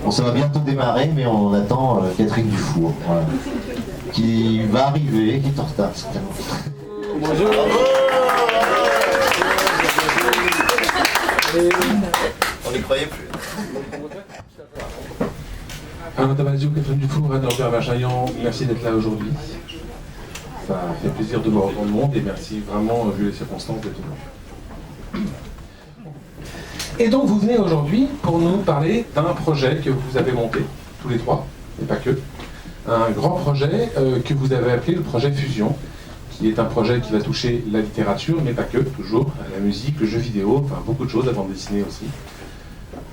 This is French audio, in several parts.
Bon, ça va bientôt démarrer, mais on attend Catherine Dufour, voilà, qui va arriver, qui est en retard certainement. Bonjour. On n'y croyait plus. Madame Azio, Catherine Dufour, Norbert Verchaillan, merci d'être là aujourd'hui. Ça fait plaisir de voir autant de monde et merci vraiment, vu les circonstances, d'être venu. Et donc vous venez aujourd'hui pour nous parler d'un projet que vous avez monté, tous les trois, et pas que. Un grand projet que vous avez appelé le projet Fusion, qui est un projet qui va toucher la littérature, mais pas que, toujours, la musique, le jeu vidéo, enfin beaucoup de choses, la bande dessinée aussi.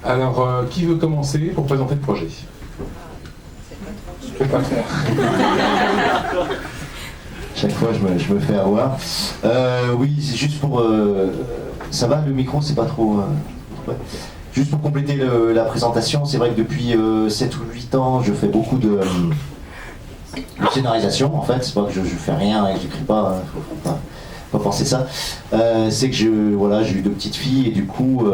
Alors, qui veut commencer pour présenter le projet ? Je ne peux pas le faire. Chaque fois, je me fais avoir. Oui, c'est juste pour... ça va, le micro, c'est pas trop... ouais. Juste pour compléter la présentation, c'est vrai que depuis 7 ou 8 ans, je fais beaucoup de scénarisation, en fait. C'est pas que je fais rien et que j'écris pas, faut pas penser ça. C'est que j'ai eu 2 petites filles et du coup,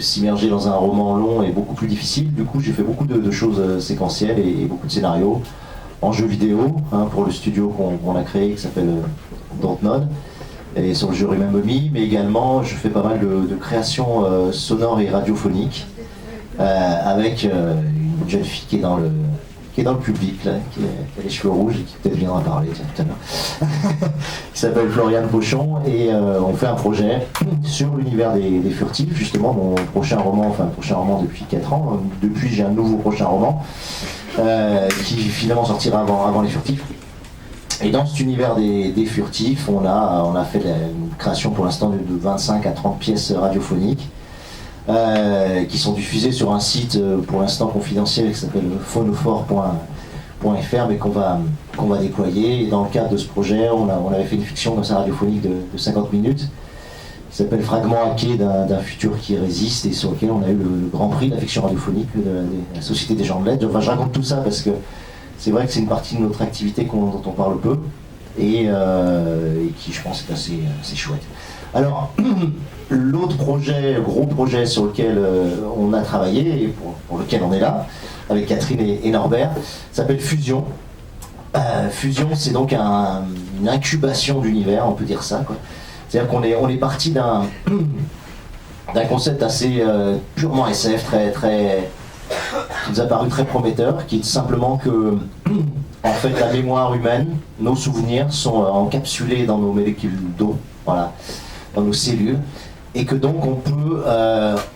s'immerger dans un roman long est beaucoup plus difficile. Du coup, j'ai fait beaucoup de choses séquentielles et beaucoup de scénarios en jeu vidéo, pour le studio qu'on a créé qui s'appelle Dontnod, et sur le jeu Remember Me, mais également je fais pas mal de créations sonores et radiophoniques avec une jeune fille qui est dans le public, là, qui a les cheveux rouges et qui peut-être viendra parler tout à l'heure, qui s'appelle Floriane Pochon, et on fait un projet sur l'univers des furtifs, justement, mon prochain roman depuis 4 ans, depuis j'ai un nouveau prochain roman, qui finalement sortira avant les furtifs. Et dans cet univers des furtifs, on a fait une création pour l'instant de 25 à 30 pièces radiophoniques qui sont diffusées sur un site pour l'instant confidentiel qui s'appelle phonophore.fr, mais qu'on va déployer. Et dans le cadre de ce projet, on avait fait une fiction comme ça radiophonique de 50 minutes qui s'appelle Fragment hacké d'un futur qui résiste, et sur lequel on a eu le grand prix de la fiction radiophonique de la Société des gens de lettres. Enfin, je raconte tout ça parce que c'est vrai que c'est une partie de notre activité dont on parle peu et qui, je pense, est assez chouette. Alors, l'autre gros projet sur lequel on a travaillé et pour lequel on est là, avec Catherine et Norbert, s'appelle Fusion. Fusion, c'est donc une incubation d'univers, on peut dire ça, quoi. C'est-à-dire qu'on est parti d'un concept assez purement SF, qui nous a paru très prometteur, qui est simplement que, en fait, la mémoire humaine, nos souvenirs sont encapsulés dans nos molécules d'eau, voilà, dans nos cellules, et que donc on peut,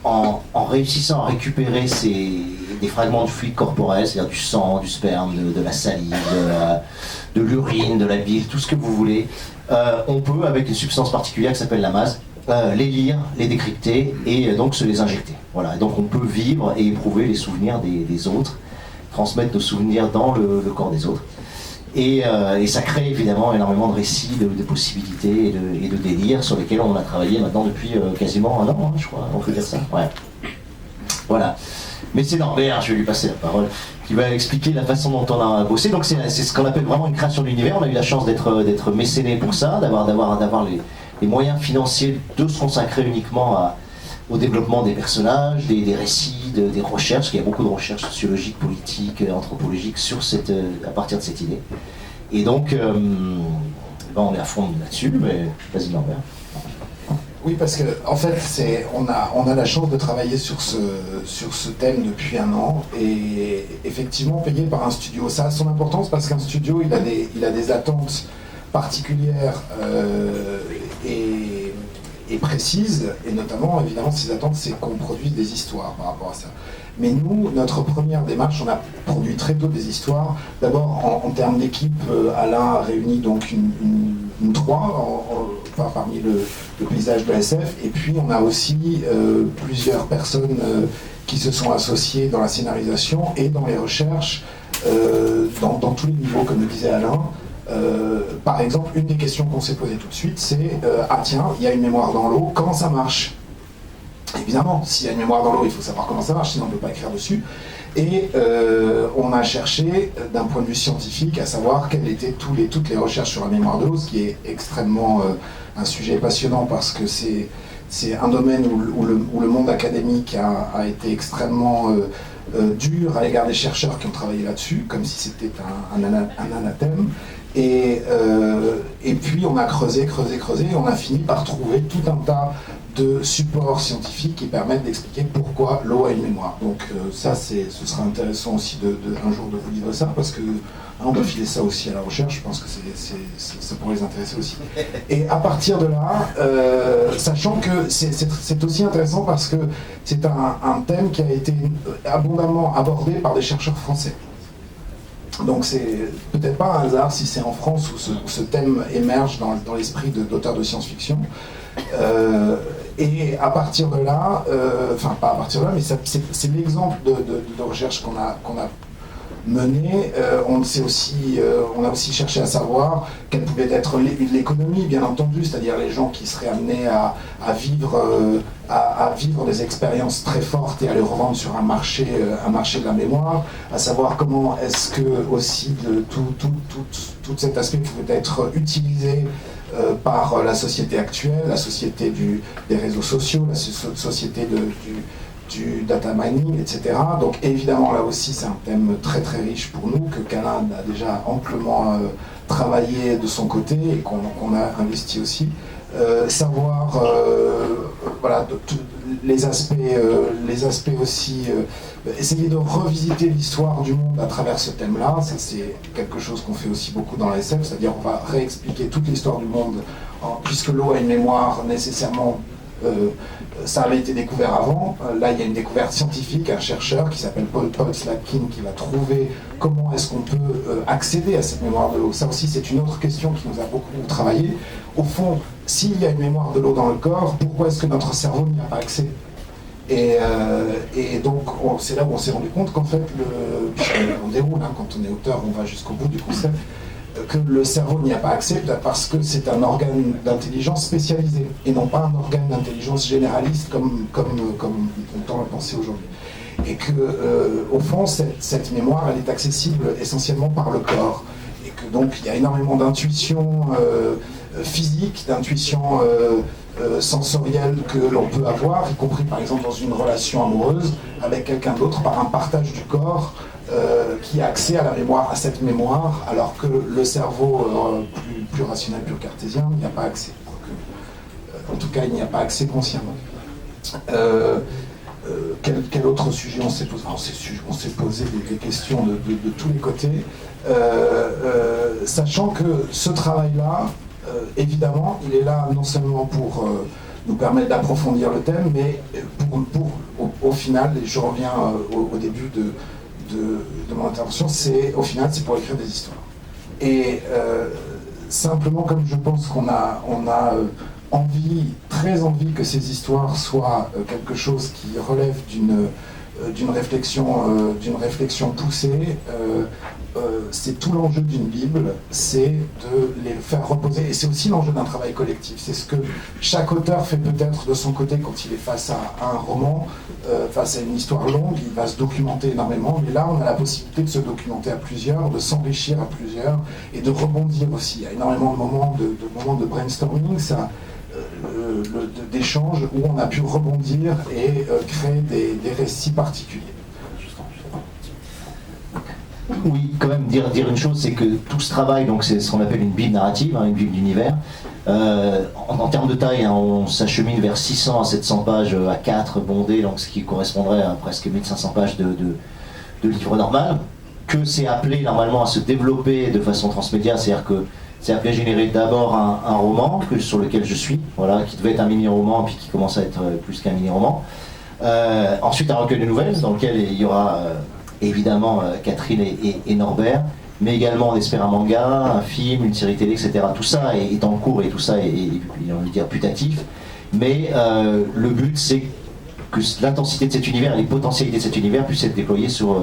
en réussissant à récupérer des fragments de fluide corporel, c'est-à-dire du sang, du sperme, de la salive, de l'urine, de la bile, tout ce que vous voulez, on peut, avec une substance particulière qui s'appelle la mase, les lire, les décrypter et donc se les injecter. Voilà. Donc on peut vivre et éprouver les souvenirs des autres, transmettre nos souvenirs dans le corps des autres. Et ça crée évidemment énormément de récits, de possibilités et de délires sur lesquels on a travaillé maintenant depuis quasiment 1 an, je crois, on peut dire ça. Ouais. Voilà. Mais c'est Norbert, je vais lui passer la parole, qui va expliquer la façon dont on a bossé. Donc c'est ce qu'on appelle vraiment une création d'univers. On a eu la chance d'être mécéné pour ça, d'avoir les moyens financiers de se consacrer uniquement au développement des personnages, des récits, des recherches, parce qu'il y a beaucoup de recherches sociologiques, politiques, anthropologiques à partir de cette idée. Et donc, on est à fond là-dessus, mais vas-y Norbert. Oui, parce que en fait, on a la chance de travailler sur ce thème depuis 1 an, et effectivement payé par un studio. Ça a son importance parce qu'un studio, il a des attentes particulières et précises, et notamment, évidemment, ces attentes, c'est qu'on produise des histoires par rapport à ça. Mais nous, notre première démarche, on a produit très tôt des histoires. D'abord, en termes d'équipe, Alain a réuni donc une 3 parmi le paysage de la SF, et puis on a aussi plusieurs personnes qui se sont associées dans la scénarisation et dans les recherches, dans tous les niveaux, comme le disait Alain. Par exemple, une des questions qu'on s'est posées tout de suite, c'est ah tiens, il y a une mémoire dans l'eau, comment ça marche? Évidemment, s'il y a une mémoire dans l'eau, il faut savoir comment ça marche, sinon on ne peut pas écrire dessus. Et on a cherché, d'un point de vue scientifique, à savoir quelles étaient toutes les recherches sur la mémoire de l'eau, ce qui est extrêmement un sujet passionnant, parce que c'est un domaine où le monde académique a été extrêmement dur à l'égard des chercheurs qui ont travaillé là-dessus, comme si c'était un anathème. Et puis on a creusé, et on a fini par trouver tout un tas de supports scientifiques qui permettent d'expliquer pourquoi l'eau a une mémoire. Donc ça, ce sera intéressant aussi un jour de vous livrer ça, parce que on va filer ça aussi à la recherche, je pense que ça pourrait les intéresser aussi. Et à partir de là, sachant que c'est aussi intéressant parce que c'est un thème qui a été abondamment abordé par des chercheurs français. Donc c'est peut-être pas un hasard si c'est en France où ce thème émerge dans l'esprit d'auteurs de science-fiction. Et à partir de là, enfin pas à partir de là, mais c'est l'exemple de recherche qu'on a mené. On a aussi cherché à savoir quelle pouvait être l'économie, bien entendu, c'est-à-dire les gens qui seraient amenés à vivre des expériences très fortes et à les revendre sur un marché de la mémoire, à savoir comment est-ce que aussi tout cet aspect pouvait être utilisé par la société actuelle, la société des réseaux sociaux, la société du data mining, etc. Donc évidemment là aussi c'est un thème très très riche pour nous, que Calin a déjà amplement travaillé de son côté et qu'on a investi aussi. Savoir voilà, les aspects aussi, essayer de revisiter l'histoire du monde à travers ce thème-là, ça c'est quelque chose qu'on fait aussi beaucoup dans la SF, c'est-à-dire on va réexpliquer toute l'histoire du monde, puisque l'eau a une mémoire nécessairement. Ça avait été découvert avant. Là, il y a une découverte scientifique, un chercheur qui s'appelle Paul Slatkin qui va trouver comment est-ce qu'on peut accéder à cette mémoire de l'eau. Ça aussi, c'est une autre question qui nous a beaucoup travaillé. Au fond, s'il y a une mémoire de l'eau dans le corps, pourquoi est-ce que notre cerveau n'y a pas accès ? Et donc, c'est là où on s'est rendu compte qu'en fait, on déroule, hein, quand on est auteur, on va jusqu'au bout du concept, que le cerveau n'y a pas accès parce que c'est un organe d'intelligence spécialisé et non pas un organe d'intelligence généraliste comme on tend à penser aujourd'hui. Et que, au fond, cette mémoire, elle est accessible essentiellement par le corps. Et que donc, il y a énormément d'intuitions physiques, d'intuitions sensorielles que l'on peut avoir, y compris par exemple dans une relation amoureuse avec quelqu'un d'autre par un partage du corps. Qui a accès à la mémoire, à cette mémoire, alors que le cerveau plus rationnel, plus cartésien, n'y a pas accès. En tout cas, il n'y a pas accès consciemment. Quel autre sujet on s'est posé ? On s'est posé des questions de tous les côtés, sachant que ce travail-là, évidemment, il est là non seulement pour nous permettre d'approfondir le thème, mais au final, et je reviens au début de mon intervention, au final, c'est pour écrire des histoires. Et simplement, comme je pense qu'on a très envie que ces histoires soient quelque chose qui relève d'une réflexion poussée, c'est tout l'enjeu d'une Bible, c'est de les faire reposer, et c'est aussi l'enjeu d'un travail collectif. C'est ce que chaque auteur fait peut-être de son côté quand il est face à un roman, face à une histoire longue, il va se documenter énormément, mais là on a la possibilité de se documenter à plusieurs, de s'enrichir à plusieurs, et de rebondir aussi. Il y a énormément de moments de brainstorming, d'échanges où on a pu rebondir et créer des récits particuliers. Oui, quand même dire une chose, c'est que tout ce travail, donc c'est ce qu'on appelle une bible narrative, hein, une bible d'univers. En termes de taille, hein, on s'achemine vers 600 à 700 pages à 4 bondées, donc ce qui correspondrait à presque 1500 pages de livre normal, que c'est appelé normalement à se développer de façon transmédia, c'est-à-dire que c'est appelé à générer d'abord un roman sur lequel je suis, voilà, qui devait être un mini-roman puis qui commence à être plus qu'un mini-roman. Ensuite un recueil de nouvelles dans lequel il y aura évidemment Catherine et Norbert, mais également on espère un manga, un film, une série télé, etc. Tout ça est en cours et tout ça est on va dire putatif, mais le but c'est que l'intensité de cet univers, les potentialités de cet univers puissent être déployées sur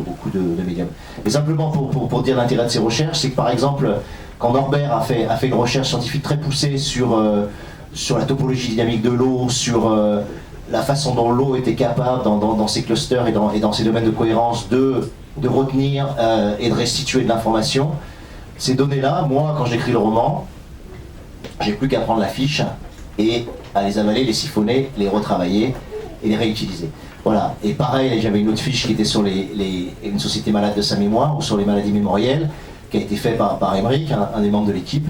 beaucoup de médiums. Et simplement pour dire l'intérêt de ces recherches, c'est que par exemple, quand Norbert a fait une recherche scientifique très poussée sur la topologie dynamique de l'eau, sur la façon dont l'eau était capable dans ses clusters et dans ses domaines de cohérence de retenir et de restituer de l'information, ces données-là, moi quand j'écris le roman, j'ai plus qu'à prendre la fiche et à les avaler, les siphonner, les retravailler et les réutiliser. Voilà. Et pareil, j'avais une autre fiche qui était sur une société malade de sa mémoire, ou sur les maladies mémorielles, qui a été fait par Émeric, un des membres de l'équipe.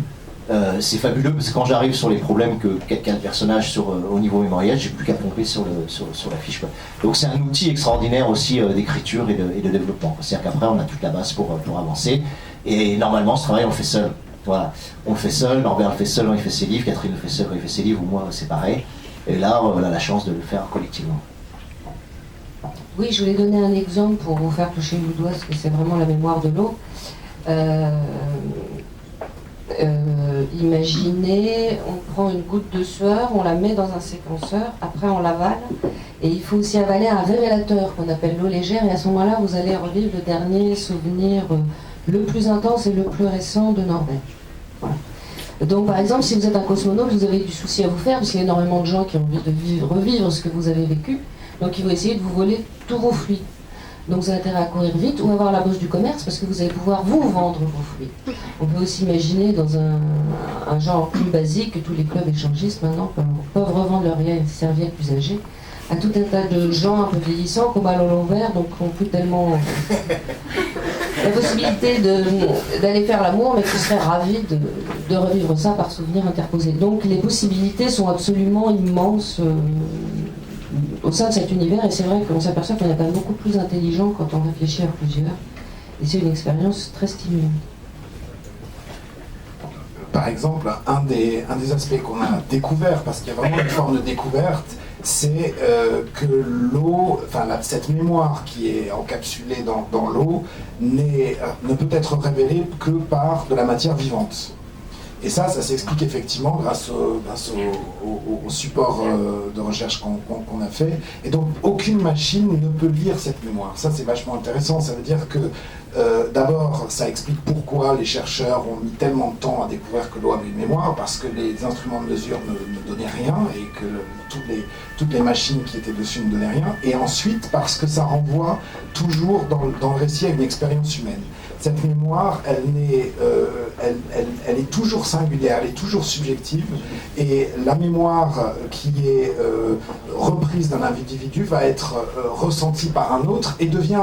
C'est fabuleux parce que quand j'arrive sur les problèmes qu'a le personnage au niveau mémoriel, j'ai plus qu'à pomper sur la fiche, quoi. Donc c'est un outil extraordinaire aussi d'écriture et de développement. C'est-à-dire qu'après on a toute la base pour avancer. Et normalement ce travail on le fait seul. Voilà. On le fait seul, Norbert le fait seul quand il fait ses livres, Catherine le fait seul quand il fait ses livres, ou moi c'est pareil. Et là on a la chance de le faire collectivement. Oui, je voulais donner un exemple pour vous faire toucher le doigt, parce que c'est vraiment la mémoire de l'eau. Imaginez, on prend une goutte de sueur, on la met dans un séquenceur, après on l'avale, et il faut aussi avaler un révélateur qu'on appelle l'eau légère, et à ce moment-là vous allez revivre le dernier souvenir le plus intense et le plus récent de Norbert. Voilà. Donc par exemple, si vous êtes un cosmonaute, vous avez du souci à vous faire, parce qu'il y a énormément de gens qui ont envie de revivre ce que vous avez vécu, donc ils vont essayer de vous voler tous vos fluides. Donc vous avez intérêt à courir vite ou avoir la bourse du commerce parce que vous allez pouvoir vous vendre vos fruits. On peut aussi imaginer dans un genre plus basique que tous les clubs échangistes maintenant peuvent revendre leurs serviettes usagées à tout un tas de gens un peu vieillissants qui ont mal au l'envers, donc qui n'ont plus tellement la possibilité d'aller faire l'amour, mais qui seraient ravis de revivre ça par souvenir interposé. Donc les possibilités sont absolument immenses au sein de cet univers, et c'est vrai qu'on s'aperçoit qu'on est quand même beaucoup plus intelligent quand on réfléchit à plusieurs, et c'est une expérience très stimulante. Par exemple, un des aspects qu'on a découvert, parce qu'il y a vraiment une forme de découverte, c'est que l'eau, enfin cette mémoire qui est encapsulée dans l'eau, ne peut être révélée que par de la matière vivante. Et ça s'explique effectivement grâce au support de recherche qu'on a fait. Et donc, aucune machine ne peut lire cette mémoire. Ça, c'est vachement intéressant. Ça veut dire que, d'abord, ça explique pourquoi les chercheurs ont mis tellement de temps à découvrir que l'eau avait une mémoire, parce que les instruments de mesure ne donnaient rien et que toutes les machines qui étaient dessus ne donnaient rien. Et ensuite, parce que ça renvoie toujours dans le récit à une expérience humaine. Cette mémoire, elle est toujours singulière, elle est toujours subjective, et la mémoire qui est reprise d'un individu va être ressentie par un autre et devient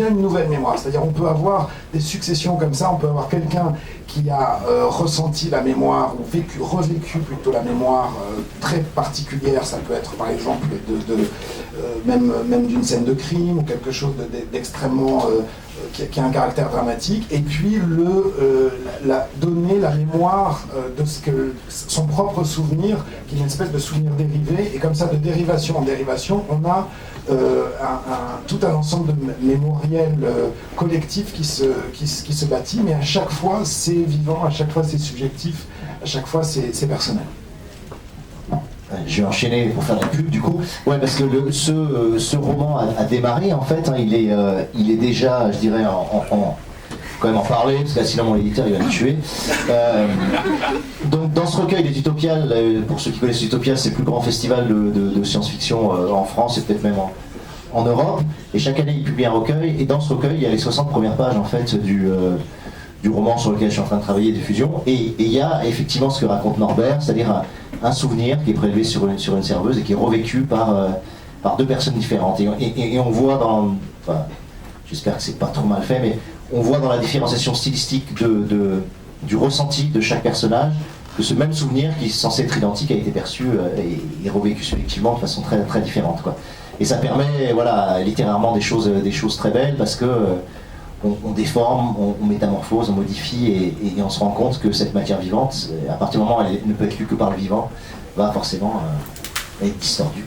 une nouvelle mémoire. C'est-à-dire on peut avoir des successions comme ça, on peut avoir quelqu'un qui a ressenti la mémoire ou revécu plutôt la mémoire très particulière. Ça peut être par exemple même d'une scène de crime ou quelque chose d'extrêmement qui a un caractère dramatique, et puis donner la mémoire de son propre souvenir, qui est une espèce de souvenir dérivé, et comme ça, de dérivation en dérivation, on a tout un ensemble de mémoriel collectif qui se bâtit, mais à chaque fois c'est vivant, à chaque fois c'est subjectif, à chaque fois c'est personnel. Je vais enchaîner pour faire la pub du coup. Ouais, parce que ce roman a démarré en fait, hein, il est déjà, je dirais, quand même en parler, parce que sinon mon éditeur il va me tuer. Donc dans ce recueil des Utopias, pour ceux qui connaissent Utopia, c'est le plus grand festival de science-fiction en France et peut-être même en Europe. Et chaque année il publie un recueil, et dans ce recueil il y a les 60 premières pages en fait du roman sur lequel je suis en train de travailler, Diffusion, et il y a effectivement ce que raconte Norbert, c'est-à-dire un souvenir qui est prélevé sur une serveuse et qui est revécu par deux personnes différentes. Et on voit enfin, j'espère que c'est pas trop mal fait, mais on voit dans la différenciation stylistique du ressenti de chaque personnage que ce même souvenir qui est censé être identique a été perçu et revécu subjectivement de façon très, très différente, quoi. Et ça permet, voilà, littérairement des choses très belles, parce que on déforme, on métamorphose, on modifie, et on se rend compte que cette matière vivante, à partir du moment où elle ne peut être lue que par le vivant, va forcément être distordue.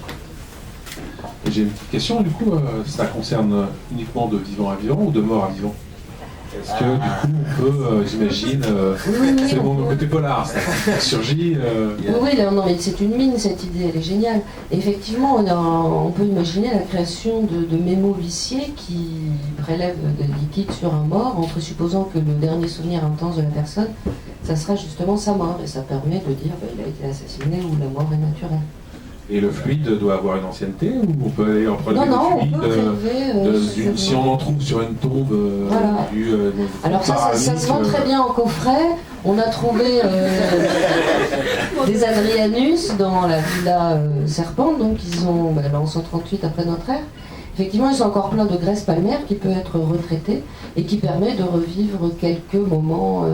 J'ai une petite question, du coup, ça concerne uniquement de vivant à vivant ou de mort à vivant? Est-ce que du coup on peut, j'imagine, c'est mon côté polar, ça surgit. Oui, non, mais c'est une mine cette idée, elle est géniale. Effectivement, on peut imaginer la création de mémos viciés qui prélèvent des liquides sur un mort, en présupposant que le dernier souvenir intense de la personne, ça sera justement sa mort, et ça permet de dire il a été assassiné ou la mort est naturelle. Et le fluide doit avoir une ancienneté ou on peut aller en prélever Non, le on fluide peut prélever si on en trouve sur une tombe Voilà. Alors ça se vend très bien en coffret. On a trouvé des Adrianus dans la villa Serpente, donc ils ont là, en 138 après notre ère. Effectivement, ils ont encore plein de graisse palmaire qui peut être retraitée et qui permet de revivre quelques moments.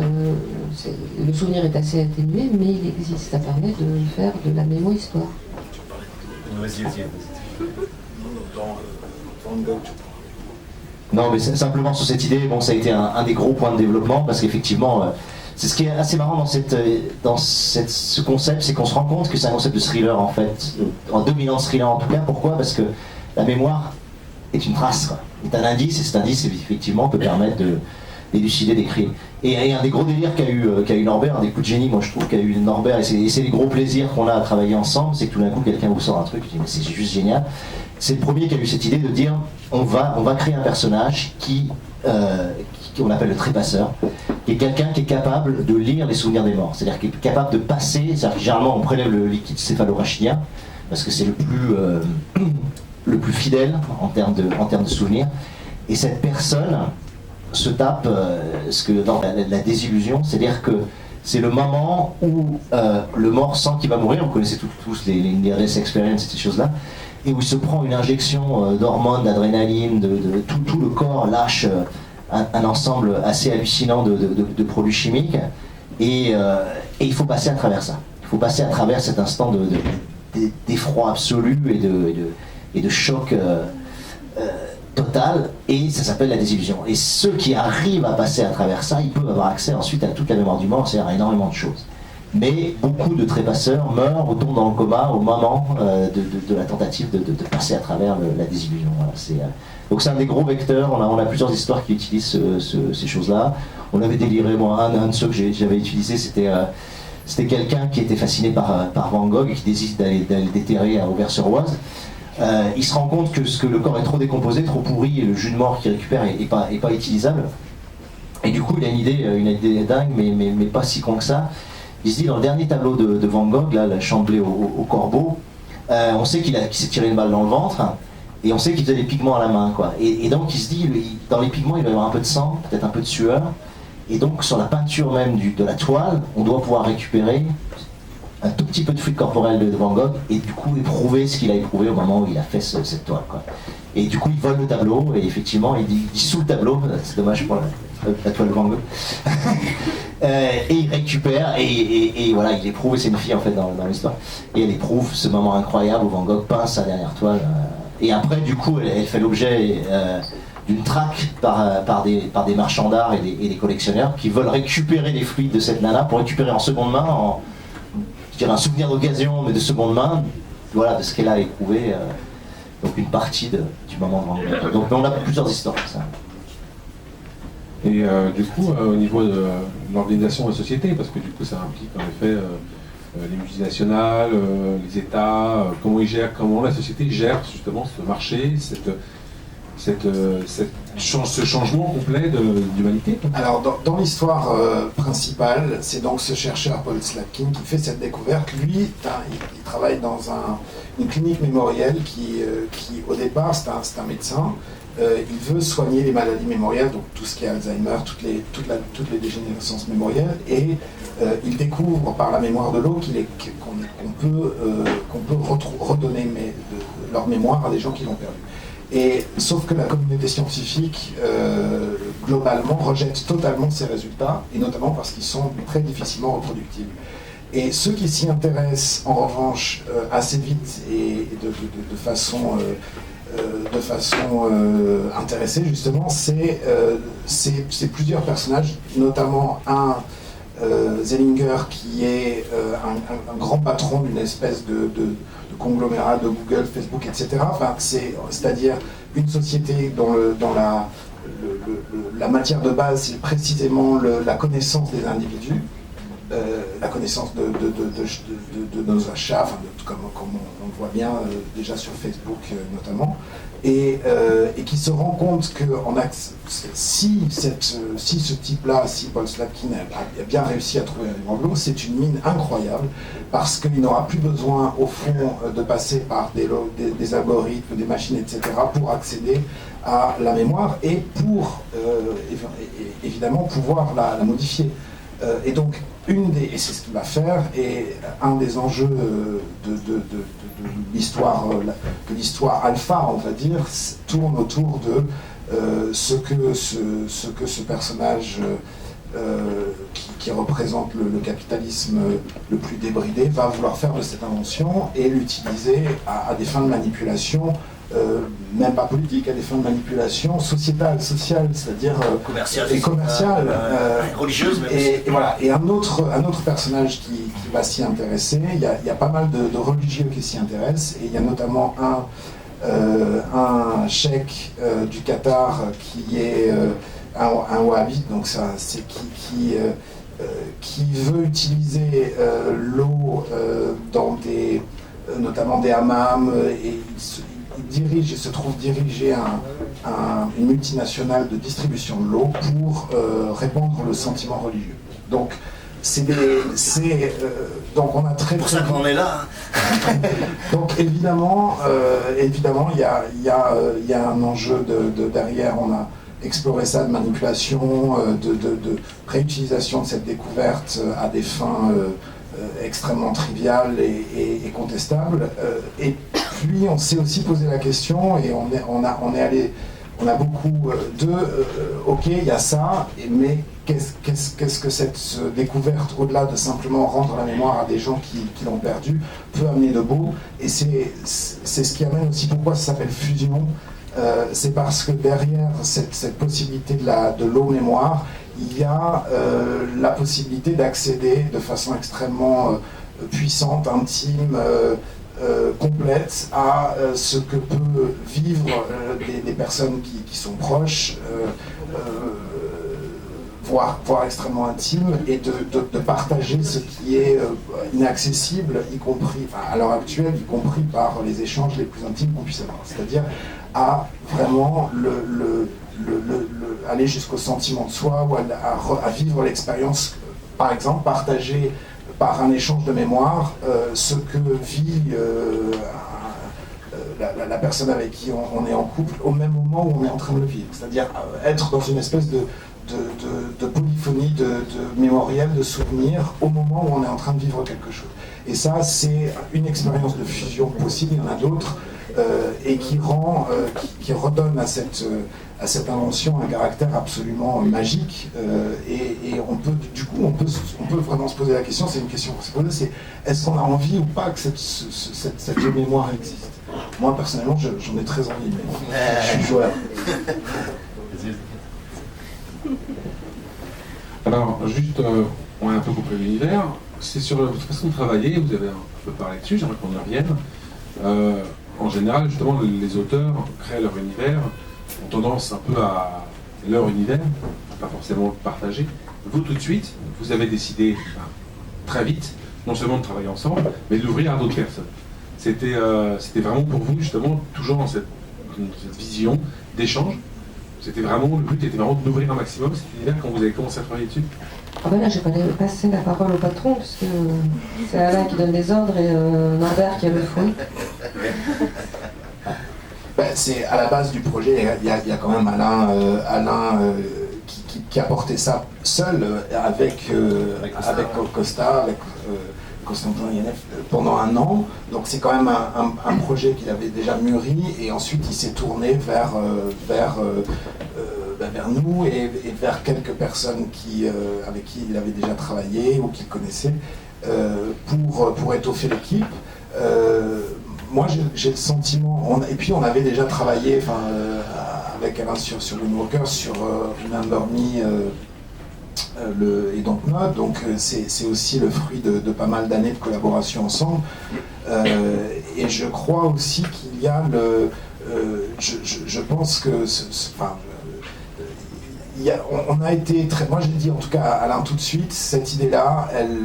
Le souvenir est assez atténué, mais il existe. Ça permet de faire de la mémo-histoire. Non, mais simplement sur cette idée, bon, ça a été un des gros points de développement parce qu'effectivement, c'est ce qui est assez marrant dans ce concept, c'est qu'on se rend compte que c'est un concept de thriller en fait, en dominant thriller en tout cas. Pourquoi? Parce que la mémoire est une trace, quoi. Est un indice, et cet indice effectivement peut permettre d'élucider des crimes. Et un des gros délires qu'a eu Norbert, un des coups de génie, moi je trouve qu'a eu Norbert, et c'est les gros plaisirs qu'on a à travailler ensemble, c'est que tout d'un coup quelqu'un vous sort un truc, je dis mais c'est juste génial. C'est le premier qui a eu cette idée de dire on va créer un personnage qui on appelle le trépasseur, qui est quelqu'un qui est capable de lire les souvenirs des morts, c'est-à-dire qui est capable de passer, c'est-à-dire que généralement on prélève le liquide céphalorachidien, parce que c'est le plus fidèle en termes de souvenirs, et cette personne se tape dans la désillusion, c'est-à-dire que c'est le moment où le mort sent qu'il va mourir, vous connaissez tous les near-death experience et ces choses-là, et où il se prend une injection d'hormones, d'adrénaline, tout le corps lâche un ensemble assez hallucinant de produits chimiques, et il faut passer à travers ça. Il faut passer à travers cet instant d'effroi absolu et de choc total, et ça s'appelle la désillusion. Et ceux qui arrivent à passer à travers ça, ils peuvent avoir accès ensuite à toute la mémoire du mort, c'est-à-dire à énormément de choses. Mais beaucoup de trépasseurs meurent ou tombent dans le coma au moment de la tentative de passer à travers la désillusion. Voilà, donc c'est un des gros vecteurs. On a plusieurs histoires qui utilisent ces choses-là. On avait déliré, moi, un de ceux que j'avais utilisé, c'était quelqu'un qui était fasciné par Van Gogh et qui décide d'aller le déterrer à Auvers-sur-Oise. Il se rend compte que le corps est trop décomposé, trop pourri, et le jus de mort qu'il récupère est pas utilisable. Et du coup, il a une idée dingue, mais pas si con que ça. Il se dit, dans le dernier tableau de Van Gogh, là, la Chamblée au corbeau, on sait qu'il s'est tiré une balle dans le ventre, et on sait qu'il faisait des pigments à la main, quoi. Et donc il se dit, dans les pigments, il va y avoir un peu de sang, peut-être un peu de sueur, et donc sur la peinture même de la toile, on doit pouvoir récupérer un tout petit peu de fluide corporel de Van Gogh, et du coup éprouver ce qu'il a éprouvé au moment où il a fait cette toile, quoi. Et du coup, il vole le tableau, et effectivement, il dit sous le tableau, c'est dommage pour la toile de Van Gogh, et il récupère, et voilà, il éprouve, et c'est une fille en fait dans l'histoire, et elle éprouve ce moment incroyable où Van Gogh peint sa dernière toile, et après, du coup, elle fait l'objet d'une traque par des marchands d'art et des collectionneurs qui veulent récupérer les fluides de cette nana pour récupérer en seconde main, je dirais un souvenir d'occasion, mais de seconde main, voilà, de ce qu'elle a éprouvé. Donc une partie du moment de Van Gogh. Donc on a plusieurs histoires comme ça. Et du coup, au niveau de l'organisation de la société, parce que du coup ça implique en effet les multinationales, les États, comment la société gère justement ce marché, ce changement complet d'humanité. Alors dans l'histoire principale, c'est donc ce chercheur Paul Slatkin qui fait cette découverte. Lui, il travaille dans une clinique mémorielle qui au départ, c'est un médecin. Il veut soigner les maladies mémorielles, donc tout ce qui est Alzheimer, toutes les dégénérescences mémorielles, et il découvre par la mémoire de l'eau qu'on peut redonner leur mémoire à des gens qui l'ont perdu. Et sauf que la communauté scientifique globalement rejette totalement ces résultats, et notamment parce qu'ils sont très difficilement reproductibles. Et ceux qui s'y intéressent en revanche assez vite et de façon intéressée justement, c'est plusieurs personnages, notamment un Zellinger qui est un grand patron d'une espèce de conglomérat de Google, Facebook, etc. Enfin, c'est-à-dire une société dont la matière de base, c'est précisément la connaissance des individus. la connaissance de nos achats, enfin, comme on le voit bien déjà sur Facebook notamment, et qui se rend compte que si ce type-là, si Paul Slatkin a bien réussi à trouver un livre blanc, c'est une mine incroyable, parce qu'il n'aura plus besoin, au fond, de passer par des algorithmes, des machines, etc., pour accéder à la mémoire et pour, évidemment, pouvoir la modifier. Et donc, et c'est ce qu'il va faire, et un des enjeux de l'histoire alpha, on va dire, tourne autour de ce que ce personnage qui représente le capitalisme le plus débridé va vouloir faire de cette invention et l'utiliser à des fins de manipulation, même pas politique, à des fins de manipulation sociétale, sociale, c'est-à-dire commerciale, religieuse même. Et voilà. Et un autre personnage qui va s'y intéresser, il y a pas mal de religieux qui s'y intéressent, et il y a notamment un cheikh du Qatar qui est un wahhabite, donc c'est qui veut utiliser l'eau dans notamment des hammams, et il se trouve diriger une multinationale de distribution de l'eau pour répandre le sentiment religieux. Donc, donc on a très... C'est pour ça qu'on est là. Donc évidemment, il y a un enjeu derrière. On a exploré ça de manipulation, de réutilisation de cette découverte à des fins extrêmement triviales et contestables. Et puis on s'est aussi posé la question, et on a beaucoup ok, il y a ça, mais qu'est-ce que cette découverte, au-delà de simplement rendre la mémoire à des gens qui l'ont perdue, peut amener de beau. Et c'est ce qui amène aussi pourquoi ça s'appelle fusion. C'est parce que derrière cette possibilité de l'eau mémoire, il y a la possibilité d'accéder de façon extrêmement puissante, intime, complète à ce que peut vivre des personnes qui sont proches, voire extrêmement intime, et de partager ce qui est inaccessible, y compris à l'heure actuelle, y compris par les échanges les plus intimes qu'on puisse avoir. C'est-à-dire à vraiment aller jusqu'au sentiment de soi, ou à vivre l'expérience, par exemple, partager par un échange de mémoire ce que vit la personne avec qui on est en couple au même moment où on est en train de le vivre. C'est-à-dire être dans une espèce de polyphonie, de mémoriel, de souvenirs au moment où on est en train de vivre quelque chose. Et ça, c'est une expérience de fusion possible, il y en a d'autres, et qui redonne à cette invention un caractère absolument magique. Et on peut vraiment se poser la question, c'est une question qu'on se pose, c'est est-ce qu'on a envie ou pas que cette mémoire existe? Moi, personnellement, j'en ai très envie, mais je suis joueur. Alors, juste, on a un peu compris l'univers. C'est sur votre façon de travailler, vous avez un peu parlé dessus, j'aimerais qu'on y revienne. En général, justement, les auteurs créent leur univers, ont tendance un peu à leur univers, pas forcément le partager. Vous, tout de suite, vous avez décidé, très vite, non seulement de travailler ensemble, mais de l'ouvrir à d'autres personnes. C'était vraiment pour vous, justement, toujours dans cette vision d'échange. C'était vraiment, le but était vraiment de l'ouvrir un maximum, cet univers, quand vous avez commencé à travailler dessus. Ah ben là, j'ai pas passé la parole au patron, parce que c'est Alain qui donne les ordres et Norbert qui a le fond. C'est à la base du projet, il y a quand même Alain qui a porté ça seul avec Costa, avec Constantin Yanef pendant un an. Donc c'est quand même un projet qu'il avait déjà mûri, et ensuite il s'est tourné vers nous et vers quelques personnes avec qui il avait déjà travaillé ou qu'il connaissait pour étoffer l'équipe. Moi j'ai le sentiment, et puis on avait déjà travaillé avec Alain sur Moonwalker, sur Remember Me et Dontnod, donc c'est aussi le fruit de pas mal d'années de collaboration ensemble. Et je crois aussi qu'il y a je pense que on a été très... Moi, je l'ai dit en tout cas à Alain tout de suite, cette idée-là, elle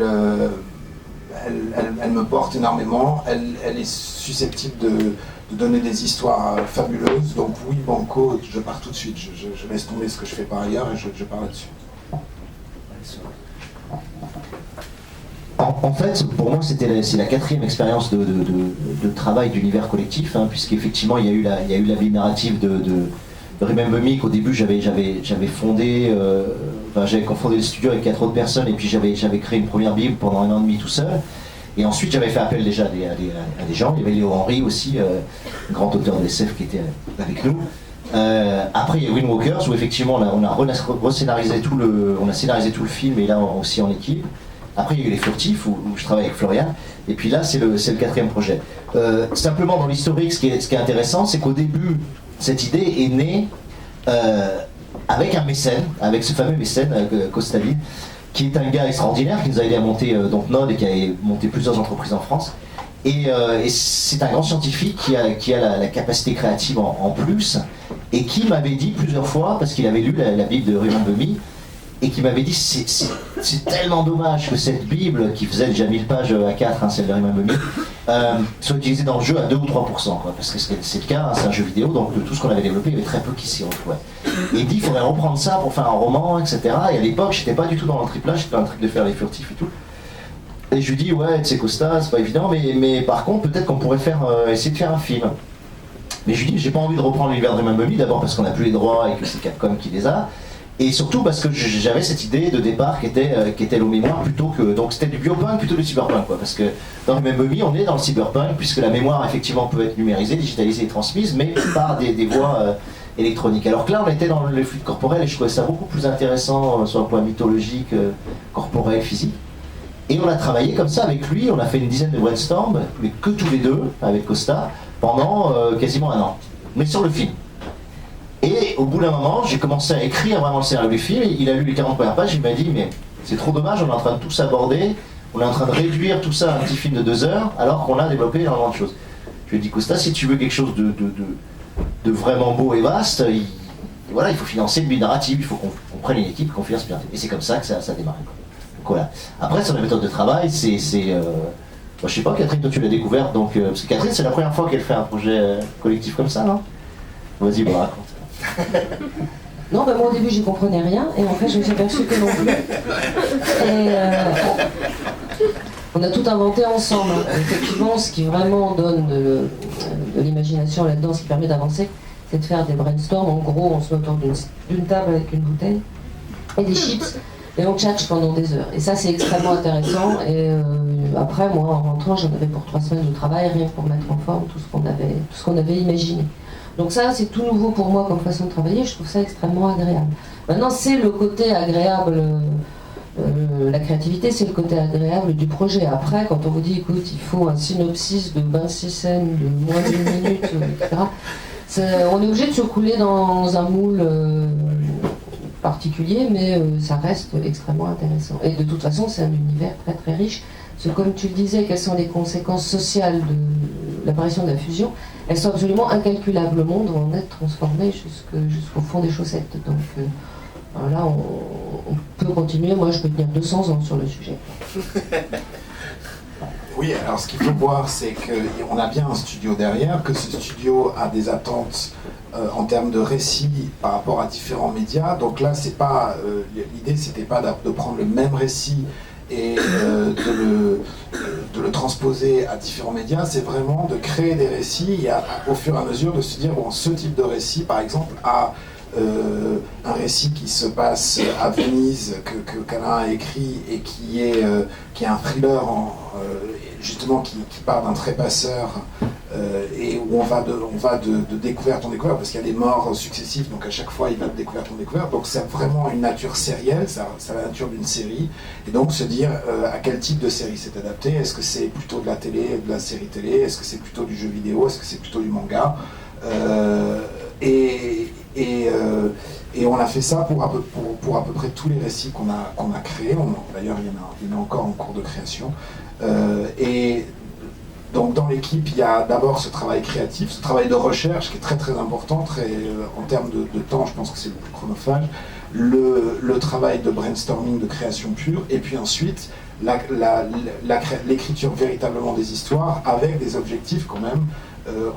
me porte énormément, elle est susceptible de donner des histoires fabuleuses. Donc oui, banco, je pars tout de suite. Je laisse tomber ce que je fais par ailleurs et je pars là-dessus. En fait, pour moi, c'est la 4e expérience de travail d'univers collectif, hein, puisqu'effectivement, il y a eu la vie narrative de Remember Me, qu'au début, j'avais fondé, j'avais cofondé le studio avec 4 autres personnes, et puis j'avais créé une première Bible pendant 1 an et demi tout seul. Et ensuite, j'avais fait appel déjà à des gens. Il y avait Léo Henry aussi, grand auteur de SF qui était avec nous. Après, il y a Wind Walkers, où effectivement, on a scénarisé tout le film, et là aussi en équipe. Après, il y a eu Les Furtifs, où je travaille avec Florian. Et puis là, c'est le 4e projet. Simplement, dans l'historique, ce qui est intéressant, c'est qu'au début, cette idée est née avec un mécène, avec ce fameux mécène, Costali, qui est un gars extraordinaire, qui nous a aidé à monter Node et qui a monté plusieurs entreprises en France. Et c'est un grand scientifique qui a la capacité créative en plus, et qui m'avait dit plusieurs fois, parce qu'il avait lu la Bible de Remember Me, et qui m'avait dit c'est tellement dommage que cette Bible, qui faisait déjà 1000 pages à 4, hein, celle de Remember Me, soit utilisée dans le jeu à 2 ou 3%, quoi, parce que c'est le cas, hein, c'est un jeu vidéo, donc de tout ce qu'on avait développé, il y avait très peu qui s'y retrouvait. Et il dit il faudrait reprendre ça pour faire un roman, etc. Et à l'époque, j'étais pas du tout dans le triplage, j'étais dans le truc de faire Les Furtifs et tout. Et je lui dis ouais, tu sais Costa, c'est pas évident, mais par contre, peut-être qu'on pourrait essayer de faire un film. Mais je lui dis j'ai pas envie de reprendre l'univers de Remember Me, d'abord parce qu'on n'a plus les droits et que c'est Capcom qui les a. Et surtout parce que j'avais cette idée de départ qui était l'eau mémoire plutôt que... Donc c'était du biopunk plutôt que du cyberpunk, quoi. Parce que dans Remember Me, on est dans le cyberpunk, puisque la mémoire effectivement peut être numérisée, digitalisée et transmise, mais par des voies électroniques. Alors que là, on était dans le fluide corporel et je trouvais ça beaucoup plus intéressant sur un point mythologique, corporel, physique. Et on a travaillé comme ça avec lui, on a fait une dizaine de brainstorms, mais que tous les deux, avec Costa, pendant quasiment 1 an. Mais sur le film. Et au bout d'un moment, j'ai commencé à écrire vraiment le scénario du film, il a lu les 40 premières pages, il m'a dit mais c'est trop dommage, on est en train de tout s'aborder, on est en train de réduire tout ça à un petit film de 2 heures, alors qu'on a développé énormément de choses. Je lui ai dit Costa, si tu veux quelque chose de vraiment beau et vaste, il faut financer une bulle narrative, il faut qu'on prenne une équipe, qu'on finance bien. Et c'est comme ça que ça a démarré. Donc voilà. Après, sur la méthode de travail, je sais pas, Catherine, toi tu l'as découverte, donc, parce que Catherine, c'est la première fois qu'elle fait un projet collectif comme ça, non? Vas-y, bah raconte. Non, moi au début j'y comprenais rien et en fait je me suis aperçue que non plus. Et on a tout inventé ensemble. Effectivement, ce qui vraiment donne de l'imagination là-dedans, ce qui permet d'avancer, c'est de faire des brainstorms. En gros, on se met autour d'une table avec une bouteille et des chips et on tchatche pendant des heures. Et ça c'est extrêmement intéressant. Et après, moi en rentrant, j'en avais pour 3 semaines de travail, rien que pour mettre en forme tout ce qu'on avait imaginé. Donc ça, c'est tout nouveau pour moi comme façon de travailler, je trouve ça extrêmement agréable. Maintenant, c'est le côté agréable, la créativité, c'est le côté agréable du projet. Après, quand on vous dit, écoute, il faut un synopsis de 26 scènes de moins d'1 minute, etc., on est obligé de se couler dans un moule particulier, mais ça reste extrêmement intéressant. Et de toute façon, c'est un univers très très riche. Parce que comme tu le disais, quelles sont les conséquences sociales de l'apparition de la fusion? Elles sont absolument incalculables. Le monde va en être transformé jusqu'au fond des chaussettes. Donc là, on peut continuer. Moi, je peux tenir 200 ans sur le sujet. Oui, alors ce qu'il faut voir, c'est qu'on a bien un studio derrière, que ce studio a des attentes en termes de récit par rapport à différents médias. Donc là, c'est pas l'idée, c'était pas de prendre le même récit et de le transposer à différents médias, c'est vraiment de créer des récits et au fur et à mesure de se dire, bon, ce type de récit, par exemple, a un récit qui se passe à Venise, qu'Alain a écrit et qui est un thriller justement qui part d'un trépasseur et où on va de découverte en découverte, parce qu'il y a des morts successives, donc à chaque fois il va de découverte en découverte, donc c'est vraiment une nature sérielle, c'est la nature d'une série, et donc se dire à quel type de série c'est adapté, est-ce que c'est plutôt de la télé, de la série télé, est-ce que c'est plutôt du jeu vidéo, est-ce que c'est plutôt du manga, et on a fait ça pour à peu près tous les récits qu'on a créés. D'ailleurs, il y en a encore en cours de création. Et donc dans l'équipe, il y a d'abord ce travail créatif, ce travail de recherche qui est très très important, en termes de temps, je pense que c'est le plus chronophage. le travail de brainstorming, de création pure, et puis ensuite l'écriture véritablement des histoires avec des objectifs quand même.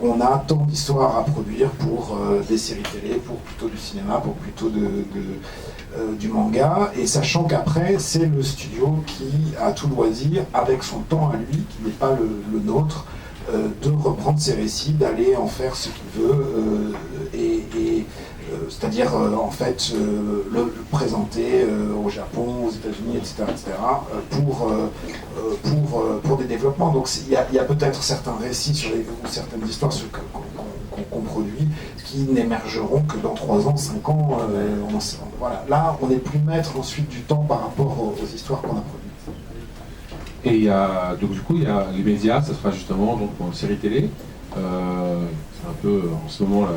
On a tant d'histoires à produire pour des séries télé, pour plutôt du cinéma, pour plutôt du manga, et sachant qu'après c'est le studio qui a tout loisir, avec son temps à lui, qui n'est pas le nôtre, de reprendre ses récits, d'aller en faire ce qu'il veut, c'est-à-dire en fait le présenter au Japon, aux États-Unis, etc., pour des développements. Donc il y a peut-être certains récits ou certaines histoires qu'on produit qui n'émergeront que dans 3 ans, 5 ans. Voilà. Là, on n'est plus maître ensuite du temps par rapport aux histoires qu'on a produites. Et il y a, donc du coup, il y a les médias, ça sera justement donc, pour une série télé. C'est un peu en ce moment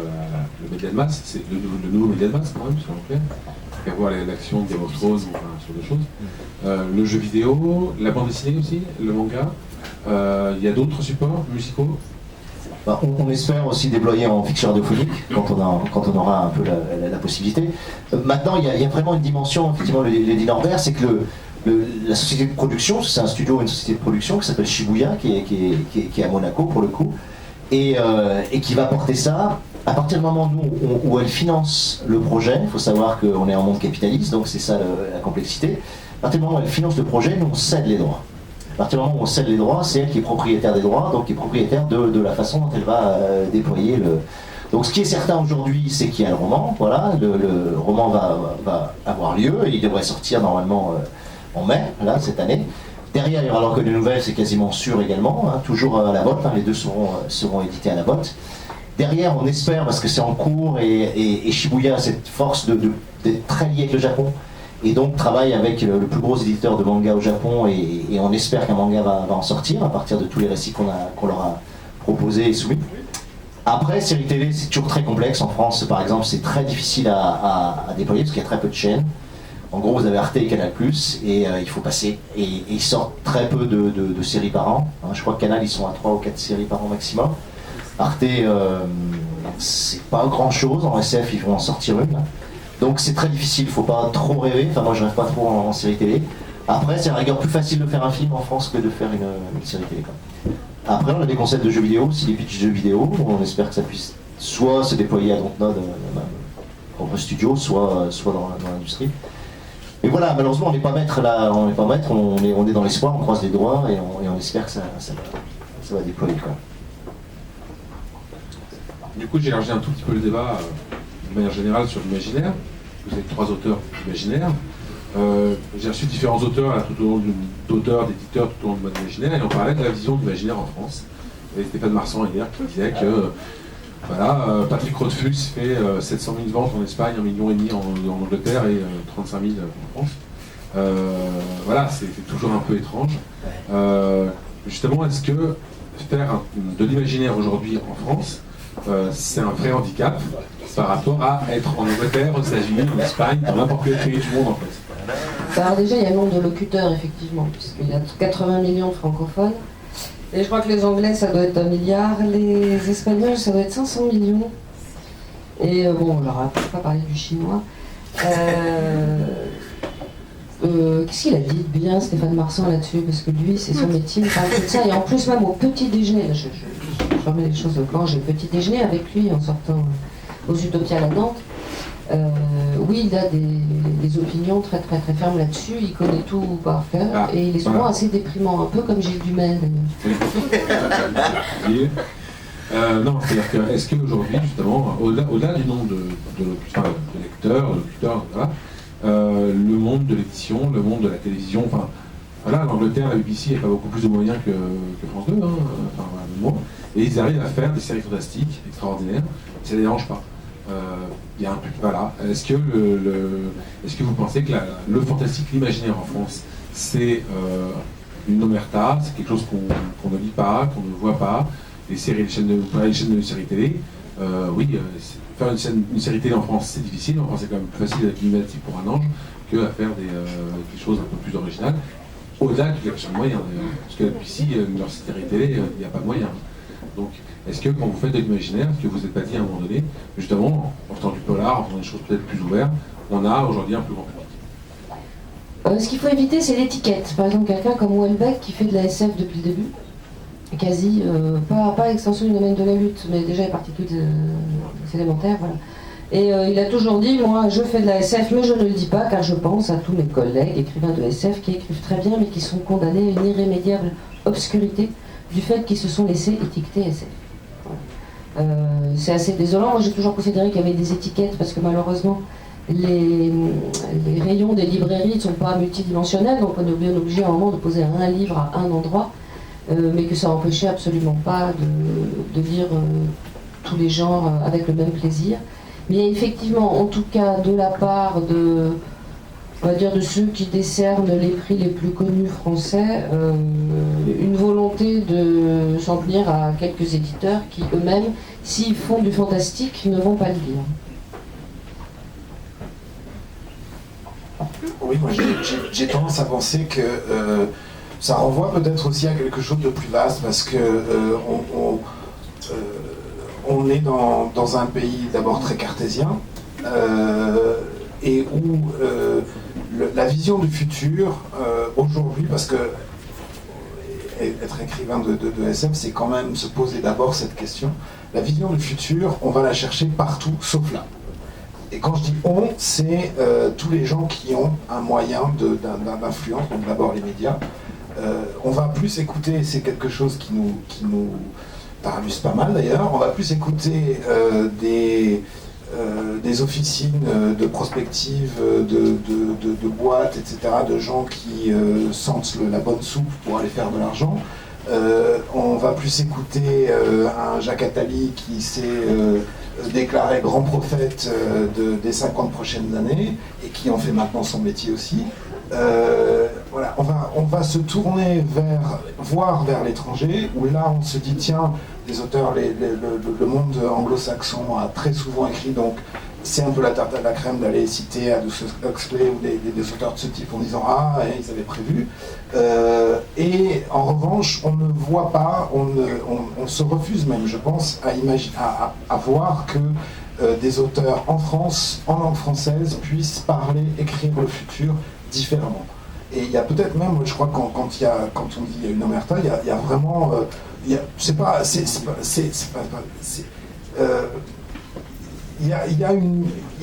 le média de masse, c'est le nouveau média de masse quand même, selon clair. Il y a voir l'action de Game of Thrones, enfin, sur des choses. Le jeu vidéo, la bande dessinée aussi, le manga. Il y a d'autres supports musicaux. On espère aussi déployer en fiction radiophonique quand on aura un peu la possibilité. Maintenant, il y a vraiment une dimension, effectivement, le dit Norbert, c'est que la société de production, c'est un studio, une société de production qui s'appelle Shibuya, qui est à Monaco pour le coup, et qui va porter ça à partir du moment où elle finance le projet. Il faut savoir qu'on est en monde capitaliste, donc c'est ça la complexité. À partir du moment où elle finance le projet, nous on cède les droits. À partir du moment où on cède les droits, c'est elle qui est propriétaire des droits, donc qui est propriétaire de la façon dont elle va déployer le... Donc ce qui est certain aujourd'hui, c'est qu'il y a le roman, voilà, le roman va avoir lieu, et il devrait sortir normalement en mai, là, cette année. Derrière, il y aura l'enquête de nouvelles, c'est quasiment sûr également, hein, toujours à la botte, hein, les deux seront édités à la botte. Derrière, on espère, parce que c'est en cours, et Shibuya a cette force d'être très lié avec le Japon, et donc travaille avec le plus gros éditeur de manga au Japon, et on espère qu'un manga va en sortir à partir de tous les récits qu'on leur a proposés et soumis. Après, série télé, c'est toujours très complexe. En France, par exemple, c'est très difficile à déployer parce qu'il y a très peu de chaînes. En gros, vous avez Arte et Canal+, et il faut passer. Et ils sortent très peu de séries par an. Hein, je crois que Canal, ils sont à 3 ou 4 séries par an maximum. Arte, c'est pas grand-chose. En SF, ils vont en sortir une. Donc c'est très difficile, il faut pas trop rêver. Enfin, moi, je rêve pas trop en série télé. Après, c'est à la rigueur plus facile de faire un film en France que de faire une série télé. Après, on a des concepts de jeux vidéo, aussi des pitchs de jeux vidéo. On espère que ça puisse soit se déployer à Dontnod, propre studio, soit dans l'industrie. Mais voilà, malheureusement, on n'est pas maître là, on est dans l'espoir, on croise les doigts et on espère que ça va déployer. Quoi. Du coup, j'ai élargi un tout petit peu le débat de manière générale sur l'imaginaire. Vous êtes 3 auteurs d'imaginaire. J'ai reçu différents auteurs d'éditeurs tout au long de mon imaginaire, et on parlait de la vision de l'imaginaire en France. Et Stéphane Marsan hier qui disait que Patrick Rothfuss fait 700 000 ventes en Espagne, 1,5 million en Angleterre et 35 000 en France. Voilà, c'est toujours un peu étrange. Justement, est-ce que faire de l'imaginaire aujourd'hui en France, c'est un vrai handicap par rapport à être en Angleterre, aux États-Unis, en Espagne, dans n'importe quel pays du monde en fait? Alors déjà, il y a le nombre de locuteurs, effectivement, puisqu'il y a 80 millions de francophones. Et je crois que les Anglais, ça doit être 1 milliard, les Espagnols, ça doit être 500 millions. Et bon, on leur a pas parlé du chinois. Qu'est-ce qu'il a dit de bien, Stéphane Marsan, là-dessus? Parce que lui, c'est son métier, il parle de ça. Et en plus, même au petit déjeuner, là, je remets les choses au camp, j'ai le petit déjeuner avec lui en sortant aux Utopias à Nantes. Oui, il a des opinions très très très fermes là-dessus, il connaît tout par cœur, et il est souvent assez déprimant, un peu comme Gilles Dumel d'ailleurs. Non, c'est-à-dire que, est-ce qu'aujourd'hui, justement, au-delà du nombre de lecteurs, voilà, le monde de l'édition, le monde de la télévision, enfin, voilà, l'Angleterre, la BBC n'a pas beaucoup plus de moyens que France 2, hein, enfin, voilà, et ils arrivent à faire des séries fantastiques, extraordinaires, ça ne les dérange pas. Il y a un truc, voilà. Est-ce que vous pensez que le fantastique, l'imaginaire en France, c'est une omerta, c'est quelque chose qu'on ne lit pas, qu'on ne voit pas, les chaînes de séries télé, oui, faire une série télé en France, c'est difficile. En France, c'est quand même plus facile d'être innovatif pour un ange qu'à faire des choses un peu plus originales. Au-delà de la question de moyens, d'ailleurs. Parce que ici, leur série télé, il n'y a pas de moyens. Donc, est-ce que quand vous faites de l'imaginaire, est-ce que vous n'êtes pas dit à un moment donné, justement, en faisant du polar, en faisant des choses peut-être plus ouvertes, on a aujourd'hui un plus grand public. Ce qu'il faut éviter, c'est l'étiquette. Par exemple, quelqu'un comme Houellebecq qui fait de la SF depuis le début, quasi, pas l'extension du domaine de la lutte, mais déjà les particules élémentaires, voilà. Et il a toujours dit, moi je fais de la SF, mais je ne le dis pas car je pense à tous mes collègues écrivains de SF qui écrivent très bien, mais qui sont condamnés à une irrémédiable obscurité du fait qu'ils se sont laissés étiqueter SF. Voilà. C'est assez désolant. Moi j'ai toujours considéré qu'il y avait des étiquettes parce que malheureusement les rayons des librairies ne sont pas multidimensionnels, donc on est bien obligé à un moment de poser un livre à un endroit, mais que ça n'empêchait absolument pas de lire tous les genres avec le même plaisir. Mais il y a effectivement, en tout cas de la part de, on va dire, de ceux qui décernent les prix les plus connus français, une volonté de s'en tenir à quelques éditeurs qui eux-mêmes, s'ils font du fantastique, ne vont pas le lire. Oui, moi j'ai tendance à penser que ça renvoie peut-être aussi à quelque chose de plus vaste parce que on est dans un pays d'abord très cartésien et où la vision du futur aujourd'hui, parce que être écrivain de SF, c'est quand même se poser d'abord cette question. La vision du futur, on va la chercher partout sauf là. Et quand je dis on, c'est tous les gens qui ont un moyen d'influence, donc d'abord les médias. On va plus écouter, c'est quelque chose qui nous tarabuse pas mal d'ailleurs, on va plus écouter des officines de prospective, de boîtes, etc., de gens qui sentent la bonne soupe pour aller faire de l'argent. On va plus écouter un Jacques Attali qui s'est déclaré grand prophète des 50 prochaines années et qui en fait maintenant son métier aussi. Voilà, on va se tourner voir vers l'étranger, où là on se dit tiens, les auteurs, le monde anglo-saxon a très souvent écrit, donc c'est un peu la tarte à la crème d'aller citer Aldous Huxley ou des auteurs de ce type en disant ah, ils avaient prévu. Et en revanche, on ne voit pas, on se refuse même, je pense, à voir que des auteurs en France, en langue française, puissent parler, écrire le futur différemment. Et il y a peut-être même, je crois, quand on dit il y a une omerta, il y a vraiment, il y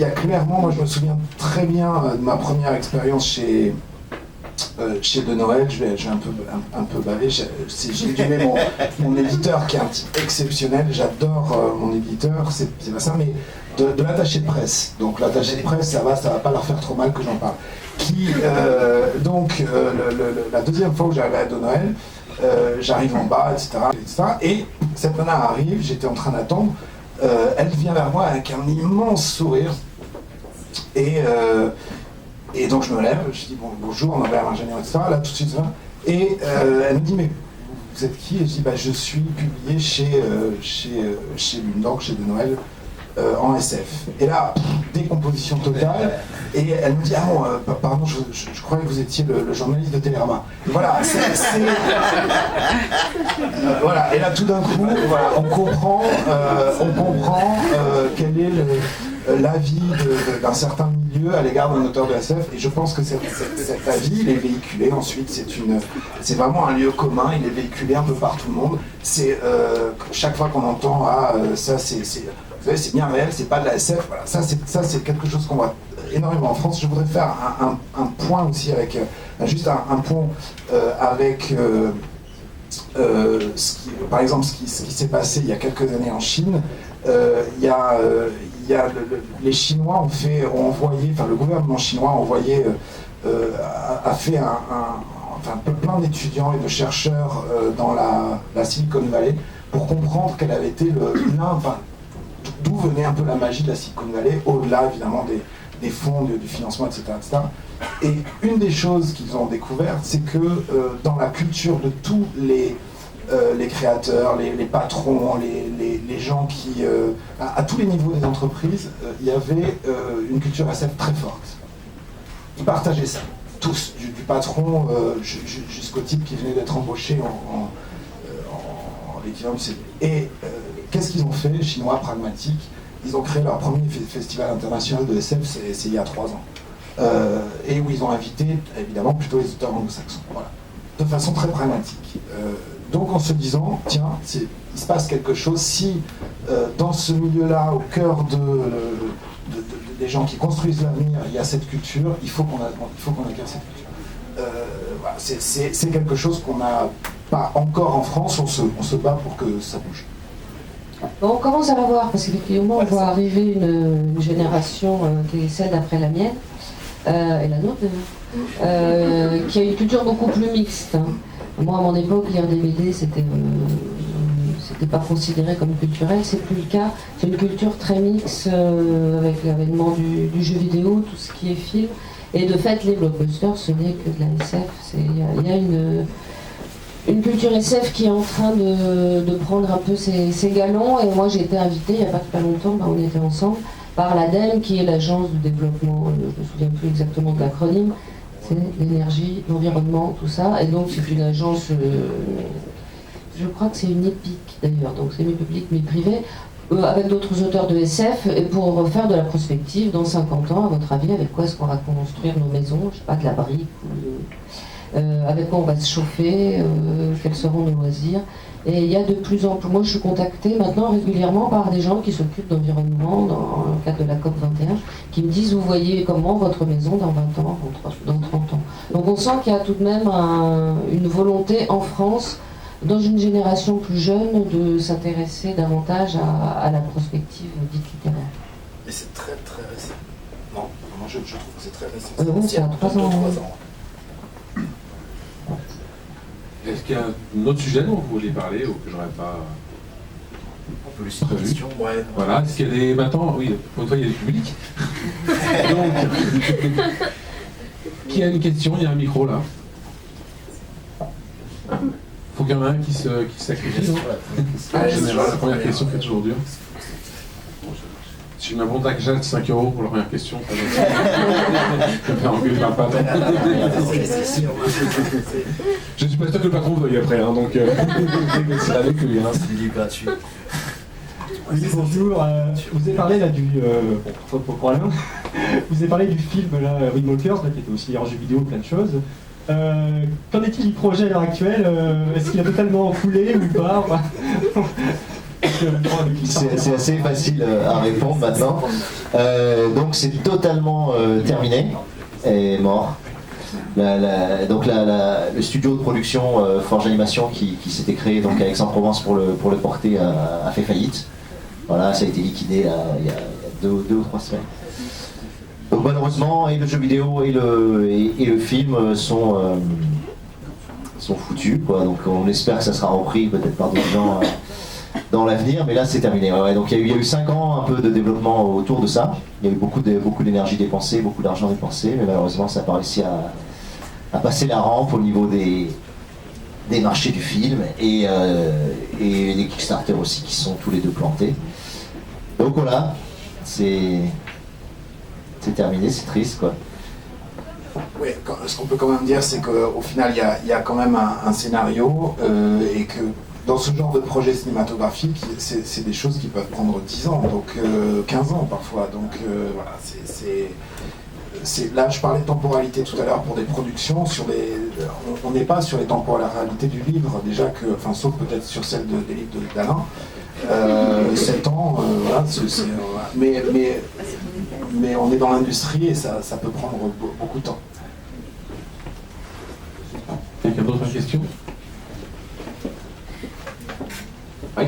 a clairement, moi je me souviens très bien de ma première expérience chez De Noël. Je vais un peu baver. J'ai dû aimer mon éditeur qui est un type exceptionnel. J'adore mon éditeur, c'est pas ça, mais de l'attaché de presse. Donc l'attaché de presse, ça va pas leur faire trop mal que j'en parle. La deuxième fois où j'arrive à De Noël, j'arrive en bas, etc. Et cette nana arrive, j'étais en train d'attendre, elle vient vers moi avec un immense sourire. Et donc je me lève, je dis bonjour, Norbert Ingénieur, etc. Là tout de suite, et elle me dit mais vous êtes qui? Et je dis je suis publié chez Lundank, chez De Noël, en SF. Et là, décomposition totale. Et elle me dit ah bon, pardon, je croyais que vous étiez le journaliste de Télérama. Et voilà, voilà. Et là tout d'un coup, voilà, on comprend quel est l'avis d'un certain milieu à l'égard d'un auteur de SF, et je pense que cet avis, il est véhiculé ensuite, c'est vraiment un lieu commun, il est véhiculé un peu par tout le monde. C'est chaque fois qu'on entend ça c'est bien réel, c'est pas de la SF, voilà, ça c'est quelque chose qu'on voit énormément en France. Je voudrais faire un point aussi avec juste un pont avec par exemple ce qui s'est passé il y a quelques années en Chine. Les Chinois ont envoyé, enfin le gouvernement chinois a fait plein d'étudiants et de chercheurs dans la Silicon Valley pour comprendre quel avait été d'où venait un peu la magie de la Silicon Valley, au-delà évidemment des fonds, du financement, etc., etc. Et une des choses qu'ils ont découvert, c'est que dans la culture de tous les créateurs, les patrons, les gens qui, à tous les niveaux des entreprises, il y avait une culture SF très forte. Ils partageaient ça, tous, du patron jusqu'au type qui venait d'être embauché en l'équivalent de ces... Et qu'est-ce qu'ils ont fait, les Chinois pragmatiques? ils ont créé leur premier festival international de SF, c'est il y a 3 ans. Et où ils ont invité évidemment plutôt les auteurs anglo-saxons, voilà, de façon très pragmatique. Donc en se disant, tiens, il se passe quelque chose si dans ce milieu-là, au cœur des gens qui construisent l'avenir, il y a cette culture, il faut qu'on acquiert cette culture. Voilà, c'est quelque chose qu'on n'a pas encore en France, on se bat pour que ça bouge. Bon, on commence à la voir, parce qu'effectivement, on voit arriver une génération qui est celle d'après la mienne, et la nôtre d'ailleurs, qui a une culture beaucoup plus mixte. Hein. Moi, à mon époque, lire des BD, c'était pas considéré comme culturel, c'est plus le cas. C'est une culture très mixte, avec l'avènement du jeu vidéo, tout ce qui est film. Et de fait, les blockbusters, ce n'est que de la SF. Il y a une culture SF qui est en train de prendre un peu ses galons. Et moi, j'ai été invitée, il n'y a pas longtemps, on était ensemble, par l'ADEME, qui est l'agence de développement, je ne me souviens plus exactement de l'acronyme, c'est l'énergie, l'environnement, tout ça. Et donc, c'est une agence, je crois que c'est une EPIC d'ailleurs, donc c'est mi-public, mi-privé, avec d'autres auteurs de SF, et pour faire de la prospective dans 50 ans, à votre avis, avec quoi est-ce qu'on va construire nos maisons, je sais pas, de la brique, avec quoi on va se chauffer, quels seront nos loisirs. Et il y a de plus en plus, moi je suis contactée maintenant régulièrement par des gens qui s'occupent d'environnement dans le cadre de la COP 21, qui me disent, vous voyez comment votre maison dans 20 ans, dans 30 ans. Donc on sent qu'il y a tout de même une volonté en France, dans une génération plus jeune, de s'intéresser davantage à la prospective dite littéraire. Mais c'est très très récent. Non, je trouve que c'est très récent. Oui, c'est à 3 ans. Est-ce qu'il y a un autre sujet dont vous voulez parler ou que j'aurais pas On peut lui poser une prévu? question. Ouais. Voilà, est-ce qu'il y a des... Maintenant, oui, pour une fois, il y a du public. Donc, qui a une question? Il y a un micro là. Faut qu'il y en ait un qui se sacrifie, non? En général, la première question fait toujours dur. Si je m'abonde à 5 € pour la première question, ça va. Je vais me faire engueuler par le patron. Je suis pas sûr que le patron veuille après, hein, donc c'est avec lui. Hein. C'est du gratuit. Oui, bonjour. Vous avez parlé là pour Alain, vous avez parlé du film là, Windwalkers, là, qui était aussi en jeu vidéo, plein de choses. Qu'en est-il du projet à l'heure actuelle? Est-ce qu'il a totalement coulé ou pas? C'est assez facile à répondre maintenant. Donc c'est totalement terminé et mort. Donc le studio de production Forge Animation qui s'était créé donc à Aix-en-Provence pour le porter a fait faillite. Voilà, ça a été liquidé il y a 2 ou 3 semaines. Donc malheureusement, et le jeu vidéo et le film sont foutus, quoi. Donc on espère que ça sera repris peut-être par d'autres gens dans l'avenir, mais là c'est terminé. Ouais, donc il y a eu 5 ans un peu de développement autour de ça. Il y a eu beaucoup d'énergie dépensée, beaucoup d'argent dépensé, mais malheureusement ça n'a pas réussi à passer la rampe au niveau des marchés du film et les Kickstarter aussi qui sont tous les 2 plantés. Donc voilà, c'est terminé, c'est triste quoi. Oui, ce qu'on peut quand même dire, c'est qu'au final, il y a quand même un scénario et que dans ce genre de projet cinématographique, c'est des choses qui peuvent prendre 10 ans, donc 15 ans parfois. Donc voilà, là, je parlais de temporalité tout à l'heure pour des productions. On n'est pas sur les temporalités du livre, déjà enfin, sauf peut-être sur celle des livres d'Alain. 7 ans, voilà, mais on est dans l'industrie et ça peut prendre beaucoup de temps. Quelqu'un d'autre a une question? Oui.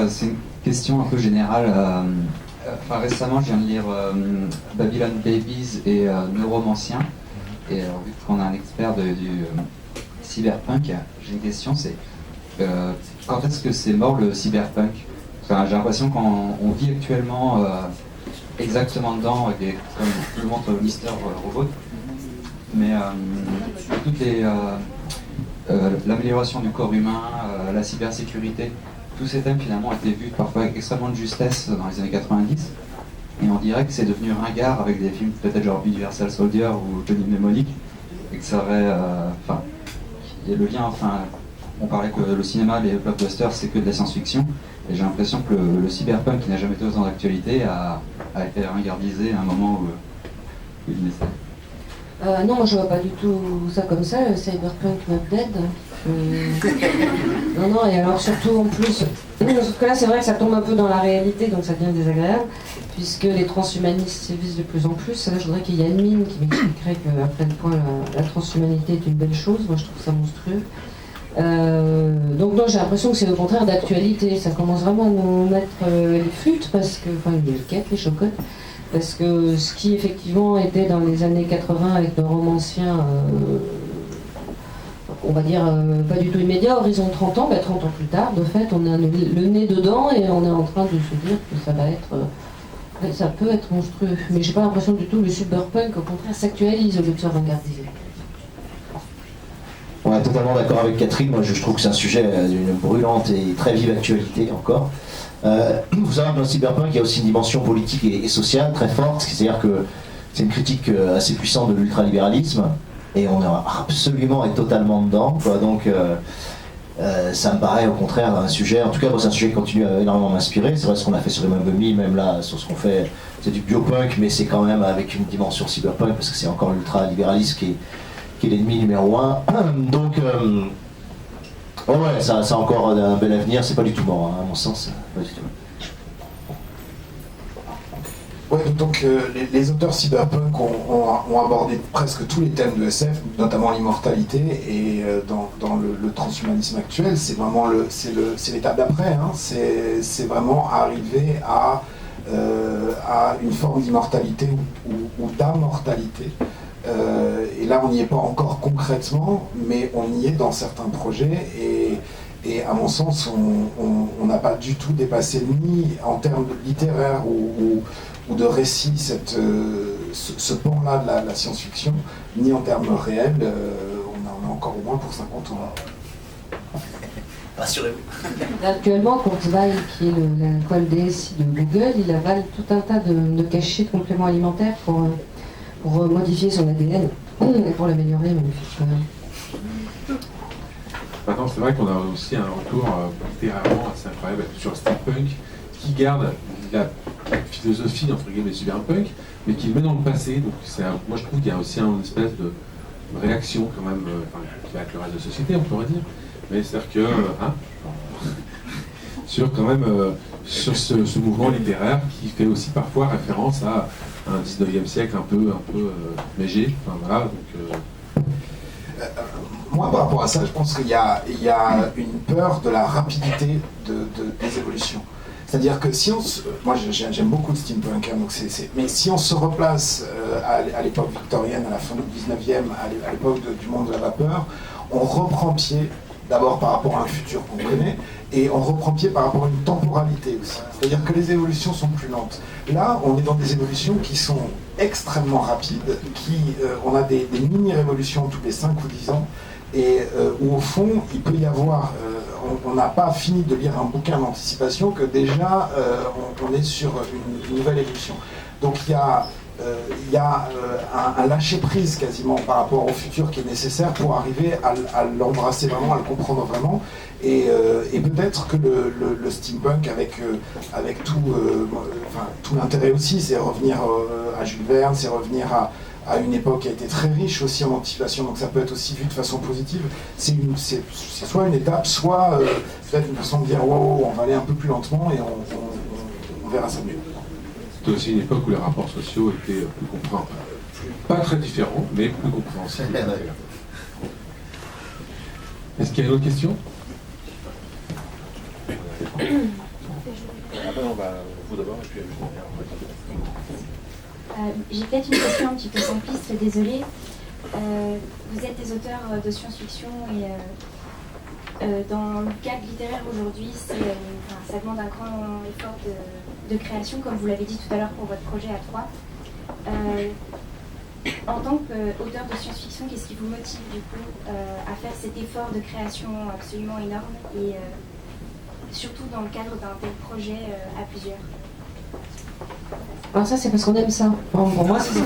C'est une question un peu générale. Récemment, je viens de lire Babylon Babies et Neuromancien. Et vu qu'on a un expert du cyberpunk, j'ai une question, c'est quand est-ce que c'est mort le cyberpunk? Enfin, j'ai l'impression qu'on vit actuellement exactement dedans, comme le montre Mister Robot, mais toutes l'amélioration du corps humain, la cybersécurité, tous ces thèmes finalement ont été vus parfois avec extrêmement de justesse dans les années 90, et on dirait que c'est devenu ringard avec des films peut-être genre Universal Soldier ou Johnny Mnemonic, et que ça aurait, il y a le lien, enfin, on parlait que le cinéma, les blockbusters, c'est que de la science-fiction. Et j'ai l'impression que le cyberpunk, qui n'a jamais été autant d'actualité, a été ringardisé à un moment où il naissait. Non, moi je vois pas du tout ça comme ça, le cyberpunk not dead. Non, non, et alors surtout en plus, sauf que là c'est vrai que ça tombe un peu dans la réalité, donc ça devient désagréable, puisque les transhumanistes sévissent de plus en plus. Là je voudrais qu'il y ait une mine qui m'expliquerait qu'à quel point la transhumanité est une belle chose. Moi je trouve ça monstrueux. Donc non, j'ai l'impression que c'est au contraire d'actualité. Ça commence vraiment à nous mettre les flûtes, parce que, enfin les quêtes, les chocottes, parce que ce qui effectivement était dans les années 80 avec nos romanciens, on va dire pas du tout immédiat, horizon 30 ans, 30 ans plus tard, de fait, on a le nez dedans et on est en train de se dire que ça va être, ça peut être monstrueux. Mais j'ai pas l'impression du tout que le cyberpunk, au contraire, s'actualise au lieu de se ringardiser. On est totalement d'accord avec Catherine. Moi, je trouve que c'est un sujet d'une brûlante et très vive actualité encore. Vous savez que dans le cyberpunk, il y a aussi une dimension politique et sociale très forte. C'est-à-dire que c'est une critique assez puissante de l'ultralibéralisme. Et on est absolument et totalement dedans, quoi. Donc, ça me paraît au contraire un sujet. En tout cas, moi, c'est un sujet qui continue à énormément m'inspirer. C'est vrai ce qu'on a fait sur les Mummy, même là, sur ce qu'on fait, c'est du biopunk, mais c'est quand même avec une dimension cyberpunk, parce que c'est encore l'ultralibéralisme qui est l'ennemi numéro 1. Donc, ouais, ça a encore un bel avenir. C'est pas du tout mort, hein, à mon sens. Pas du tout. Ouais, donc les auteurs cyberpunk ont abordé presque tous les thèmes de SF, notamment l'immortalité, et dans le transhumanisme actuel, c'est vraiment c'est l'étape d'après. Hein. C'est vraiment arriver à une forme d'immortalité ou d'ammortalité. Et là, on n'y est pas encore concrètement, mais on y est dans certains projets. Et à mon sens, on n'a pas du tout dépassé, ni en termes littéraires ou de récit, ce pan-là de la science-fiction, ni en termes réels. On en a encore au moins pour 50 ans. Rassurez-vous. Actuellement, Kurzweil, qui est l'école DSI de Google, il avale tout un tas de cachets de compléments alimentaires pour modifier son ADN et pour l'améliorer magnifiquement. Maintenant, c'est vrai qu'on a aussi un retour littérairement assez incroyable sur steampunk, qui garde la philosophie entre guillemets cyberpunk, mais qui le met dans le passé. Donc moi je trouve qu'il y a aussi une espèce de réaction quand même, qui va avec le reste de la société, on pourrait dire. Mais c'est-à-dire que sur quand même sur ce mouvement littéraire qui fait aussi parfois référence à un 19e siècle un peu léger. Enfin voilà. Donc, moi, par rapport à ça, je pense qu'il y a une peur de la rapidité des évolutions. C'est-à-dire que si moi j'aime beaucoup le steampunk, hein, mais si on se replace à l'époque victorienne, à la fin du 19e, à l'époque du monde de la vapeur, on reprend pied d'abord par rapport à un futur qu'on connaît, et on reprend pied par rapport à une temporalité aussi. C'est-à-dire que les évolutions sont plus lentes. Là, on est dans des évolutions qui sont extrêmement rapides, on a des mini-révolutions tous les 5 ou 10 ans, et où au fond, il peut y avoir, on n'a pas fini de lire un bouquin d'anticipation que déjà on est sur une nouvelle évolution. Donc il y a un lâcher-prise quasiment par rapport au futur qui est nécessaire pour arriver à l'embrasser vraiment, à le comprendre vraiment. Et peut-être que le steampunk, avec tout l'intérêt aussi, c'est revenir à Jules Verne, c'est revenir à une époque qui a été très riche aussi en anticipation, donc ça peut être aussi vu de façon positive. C'est soit une étape, soit peut-être une façon de dire wow, on va aller un peu plus lentement et on verra ça mieux. C'était aussi une époque où les rapports sociaux étaient plus compréhensibles. Pas très différents, mais plus compréhensibles. Est-ce qu'il y a une autre question? Vous d'abord et puis j'ai peut-être une question un petit peu simpliste, désolée. Vous êtes des auteurs de science-fiction et dans le cadre littéraire aujourd'hui, ça demande un grand effort de création, comme vous l'avez dit tout à l'heure pour votre projet à 3. En tant qu'auteur de science-fiction, qu'est-ce qui vous motive du coup à faire cet effort de création absolument énorme et surtout dans le cadre d'un tel projet à plusieurs? Alors ça, c'est parce qu'on aime ça. Pour moi, c'est ça.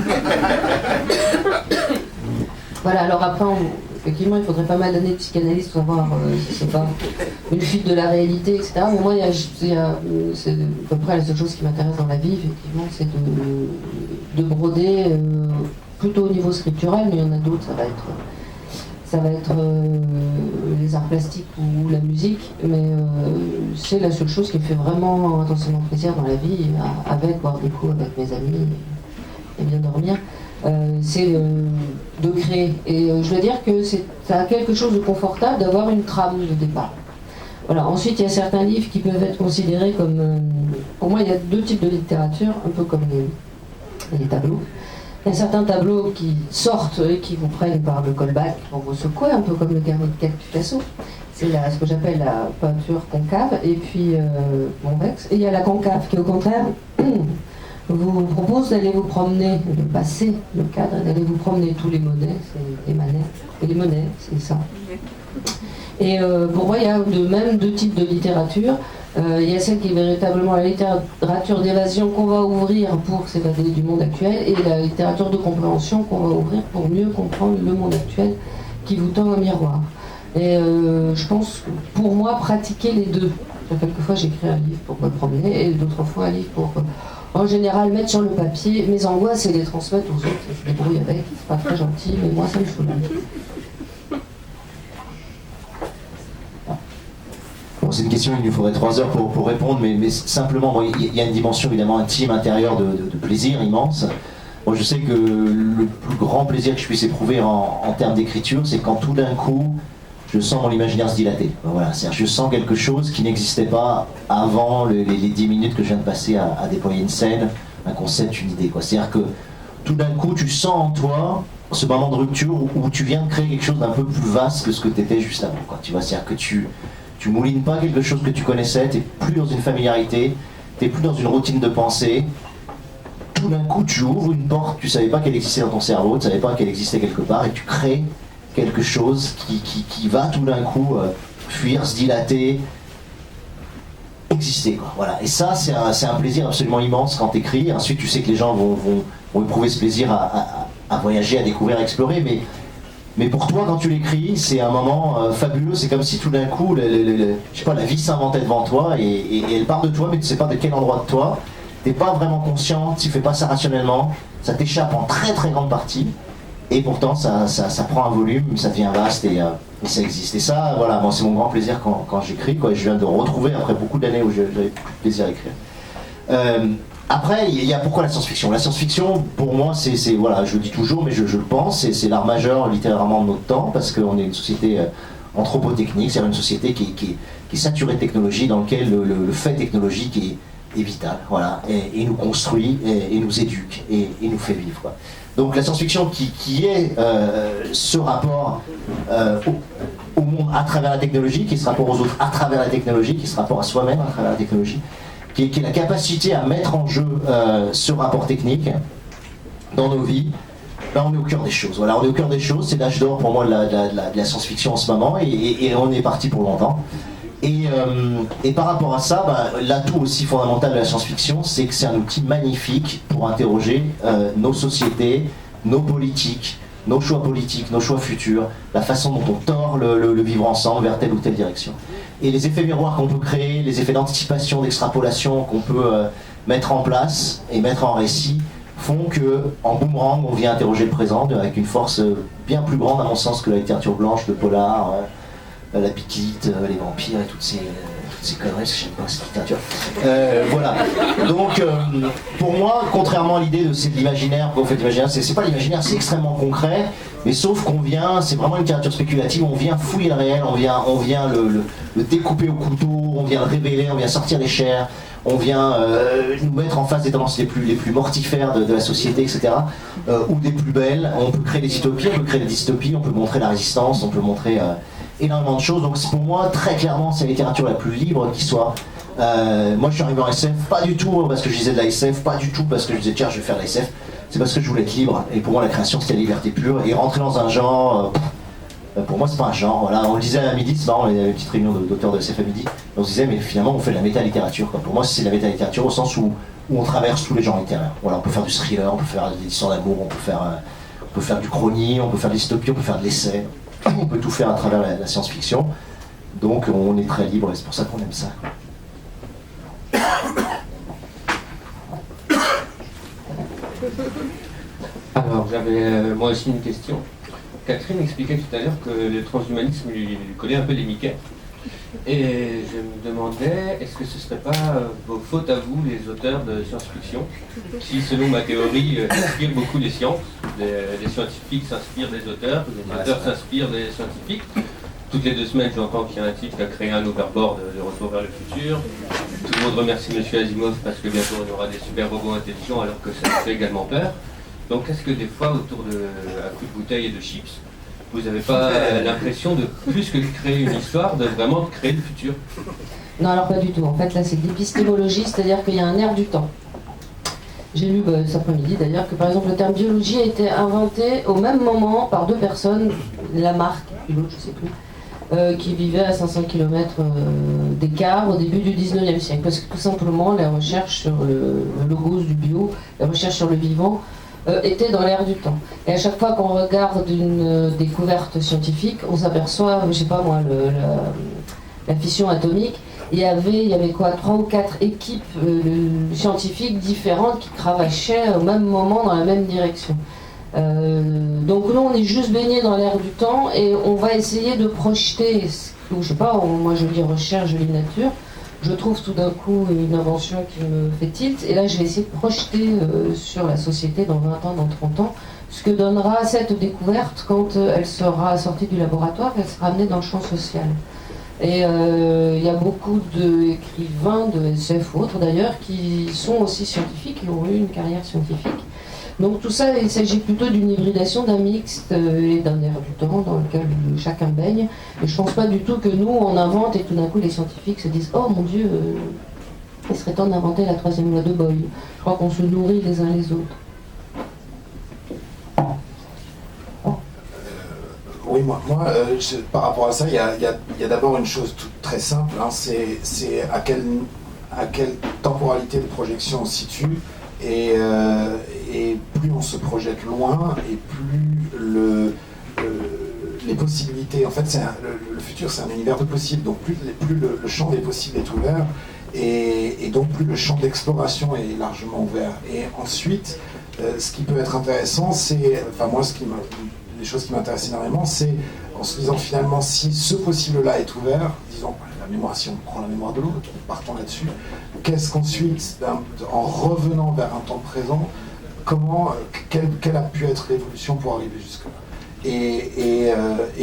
Voilà, alors après, effectivement, il faudrait pas mal d'années de psychanalyse pour savoir si c'est pas une fuite de la réalité, etc. Mais moi, c'est à peu près la seule chose qui m'intéresse dans la vie, effectivement, c'est de broder, plutôt au niveau scriptural, mais il y en a d'autres, ça va être les arts plastiques ou la musique, mais c'est la seule chose qui me fait vraiment intensément plaisir dans la vie, avec boire des coups avec mes amis et bien dormir. C'est de créer. Et je dois dire que ça a quelque chose de confortable d'avoir une trame de départ. Voilà. Ensuite, il y a certains livres qui peuvent être considérés comme... pour moi, il y a deux types de littérature, un peu comme les tableaux. Il y a certains tableaux qui sortent et qui vous prennent par le callback pour vous secouer, un peu comme le Guernica de Picasso. C'est ce que j'appelle la peinture concave, et puis convexe. Et il y a la concave qui, au contraire, vous propose d'aller vous promener, de passer le cadre, d'aller vous promener tous les monnaies, c'est les manets, et les monnaies, c'est ça. Et pour moi, il y a même deux types de littérature. Il y a celle qui est véritablement la littérature d'évasion qu'on va ouvrir pour s'évader du monde actuel, et la littérature de compréhension qu'on va ouvrir pour mieux comprendre le monde actuel qui vous tend un miroir. Et je pense, pour moi, pratiquer les deux. Quelquefois, j'écris un livre pour me promener, et d'autres fois un livre pour... en général, mettre sur le papier mes angoisses et les transmettre aux autres. Je me débrouille avec, c'est pas très gentil, mais moi ça me saoule. Bon, c'est une question, il nous faudrait 3 heures pour répondre, mais simplement, bon, il y a une dimension évidemment intime, intérieure de plaisir immense. Moi, je sais que le plus grand plaisir que je puisse éprouver en termes d'écriture, c'est quand tout d'un coup, je sens mon imaginaire se dilater. Voilà, c'est-à-dire, je sens quelque chose qui n'existait pas avant les 10 minutes que je viens de passer à déployer une scène, un concept, une idée. C'est-à-dire que tout d'un coup, tu sens en toi ce moment de rupture où tu viens de créer quelque chose d'un peu plus vaste que ce que tu étais juste avant. Tu vois, c'est-à-dire que tu moulines pas quelque chose que tu connaissais, tu n'es plus dans une familiarité, tu n'es plus dans une routine de pensée. Tout d'un coup, tu ouvres une porte, tu savais pas qu'elle existait dans ton cerveau, tu savais pas qu'elle existait quelque part, et tu crées quelque chose qui va tout d'un coup fuir, se dilater, exister, quoi. Voilà. Et ça, c'est un plaisir absolument immense quand tu écris. Ensuite, tu sais que les gens vont éprouver ce plaisir à voyager, à découvrir, à explorer, mais pour toi, quand tu l'écris, c'est un moment fabuleux. C'est comme si tout d'un coup, je sais pas, la vie s'inventait devant toi, et elle part de toi, mais tu sais pas de quel endroit de toi. T'es pas vraiment conscient, tu fais pas ça rationnellement, ça t'échappe en très très grande partie. Et pourtant, ça prend un volume, ça devient vaste, et ça existe. Et ça, voilà, moi, c'est mon grand plaisir quand j'écris, quoi. Et je viens de retrouver, après beaucoup d'années où j'avais plus de plaisir à écrire. Après, il y a pourquoi la science-fiction. La science-fiction, pour moi, c'est voilà, je le dis toujours, mais je le pense, c'est l'art majeur littéralement de notre temps, parce qu'on est une société anthropotechnique, c'est-à-dire une société qui est saturée de technologie, dans laquelle le fait technologique est vital, voilà, et nous construit, et nous éduque, et nous fait vivre, quoi. Donc la science-fiction qui est ce rapport au monde à travers la technologie, qui est ce rapport aux autres à travers la technologie, qui est ce rapport à soi-même à travers la technologie, qui est la capacité à mettre en jeu ce rapport technique dans nos vies. Là, on est au cœur des choses. Voilà, on est au cœur des choses. C'est l'âge d'or pour moi de la science-fiction en ce moment, et on est parti pour longtemps. Et par rapport à ça, l'atout aussi fondamental de la science-fiction, c'est que c'est un outil magnifique pour interroger nos sociétés, nos politiques, nos choix politiques, nos choix futurs, la façon dont on tord le vivre ensemble vers telle ou telle direction. Et les effets miroirs qu'on peut créer, les effets d'anticipation, d'extrapolation qu'on peut mettre en place et mettre en récit, font que, en boomerang, on vient interroger le présent avec une force bien plus grande, à mon sens, que la littérature blanche, le polar, la piquite, les vampires et toutes ces conneries, je sais pas, cette littérature. Voilà. Donc, pour moi, contrairement à l'idée de l'imaginaire, qu'on fait l'imaginaire, c'est pas l'imaginaire, c'est extrêmement concret, mais sauf qu'on vient, c'est vraiment une littérature spéculative, on vient fouiller le réel, on vient le découper au couteau, on vient le révéler, on vient sortir les chairs, on vient nous mettre en face des tendances les plus mortifères de la société, etc. Ou des plus belles. On peut créer des utopies, on peut créer des dystopies, on peut montrer la résistance, on peut montrer énormément de choses. Donc pour moi, très clairement, c'est la littérature la plus libre qui soit. Moi, je suis arrivé en SF, pas du tout parce que je disais de la SF, pas du tout parce que je disais tiens, je vais faire de la SF. C'est parce que je voulais être libre. Et pour moi, la création, c'était la liberté pure. Et rentrer dans un genre, pour moi, c'est pas un genre. Voilà, on le disait à midi, c'est marrant, il y avait une petite réunion d'auteurs de SF à midi. On se disait, mais finalement, on fait de la méta-littérature. Pour moi, c'est de la méta-littérature au sens où on traverse tous les genres littéraires. Voilà, on peut faire du thriller, on peut faire des histoires d'amour, on peut faire du chrony, on peut faire de l'dystopie, on peut faire de l'essai. on peut tout faire à travers la science-fiction. Donc on est très libre et c'est pour ça qu'on aime ça. Alors j'avais moi aussi une question. Catherine expliquait tout à l'heure que le transhumanisme lui collait un peu les Mickey. Et je me demandais, est-ce que ce ne serait pas vos fautes à vous, les auteurs de science-fiction, qui, selon ma théorie, inspirent beaucoup les sciences. Les scientifiques s'inspirent des auteurs, les auteurs s'inspirent des scientifiques. Toutes les 2 semaines, j'entends qu'il y a un type qui a créé un overboard de Retour vers le futur. Tout le monde remercie M. Asimov parce que bientôt on aura des super robots intelligents alors que ça fait également peur. Donc est-ce que des fois, autour d'un coup de bouteille et de chips, vous n'avez pas l'impression de plus que de créer une histoire, de vraiment créer le futur? Non, alors pas du tout. En fait, là, c'est de l'épistémologie, c'est-à-dire qu'il y a un air du temps. J'ai lu cet après-midi d'ailleurs que par exemple le terme biologie a été inventé au même moment par 2 personnes, Lamarck et l'autre, je ne sais plus, qui vivaient à 500 km d'écart au début du 19e siècle. Parce que tout simplement, les recherches sur le logos du bio, les recherches sur le vivant, était dans l'air du temps. Et à chaque fois qu'on regarde une découverte scientifique, on s'aperçoit, je sais pas moi, la fission atomique, il y avait quoi, 3 ou 4 équipes scientifiques différentes qui cravachaient au même moment dans la même direction. Donc là on est juste baigné dans l'air du temps et on va essayer de projeter, je sais pas, moi je lis recherche, je lis nature, je trouve tout d'un coup une invention qui me fait tilt, et là je vais essayer de projeter sur la société dans 20 ans, dans 30 ans, ce que donnera cette découverte quand elle sera sortie du laboratoire, qu'elle sera amenée dans le champ social. Et il y a beaucoup d'écrivains, de SF ou autres d'ailleurs, qui sont aussi scientifiques, qui ont eu une carrière scientifique. Donc tout ça, il s'agit plutôt d'une hybridation, d'un mixte et d'un air du temps dans lequel chacun baigne. Et je pense pas du tout que nous, on invente et tout d'un coup les scientifiques se disent « Oh mon Dieu, il serait temps d'inventer la 3e loi de Boyle ». Je crois qu'on se nourrit les uns les autres. Oui, par rapport à ça, il y a d'abord une chose très simple, hein, c'est à quelle temporalité de projection on se situe, et plus on se projette loin, et plus les possibilités, en fait le futur c'est un univers de possibles, donc plus le champ des possibles est ouvert, et donc plus le champ d'exploration est largement ouvert. Et ensuite, ce qui peut être intéressant, c'est, enfin moi les choses qui m'intéressent énormément, c'est en se disant finalement si ce possible-là est ouvert, disons la mémoire, si on prend la mémoire de l'autre, partons là-dessus, qu'est-ce qu'ensuite, en revenant vers un temps présent, quelle a pu être l'évolution pour arriver jusque-là. Et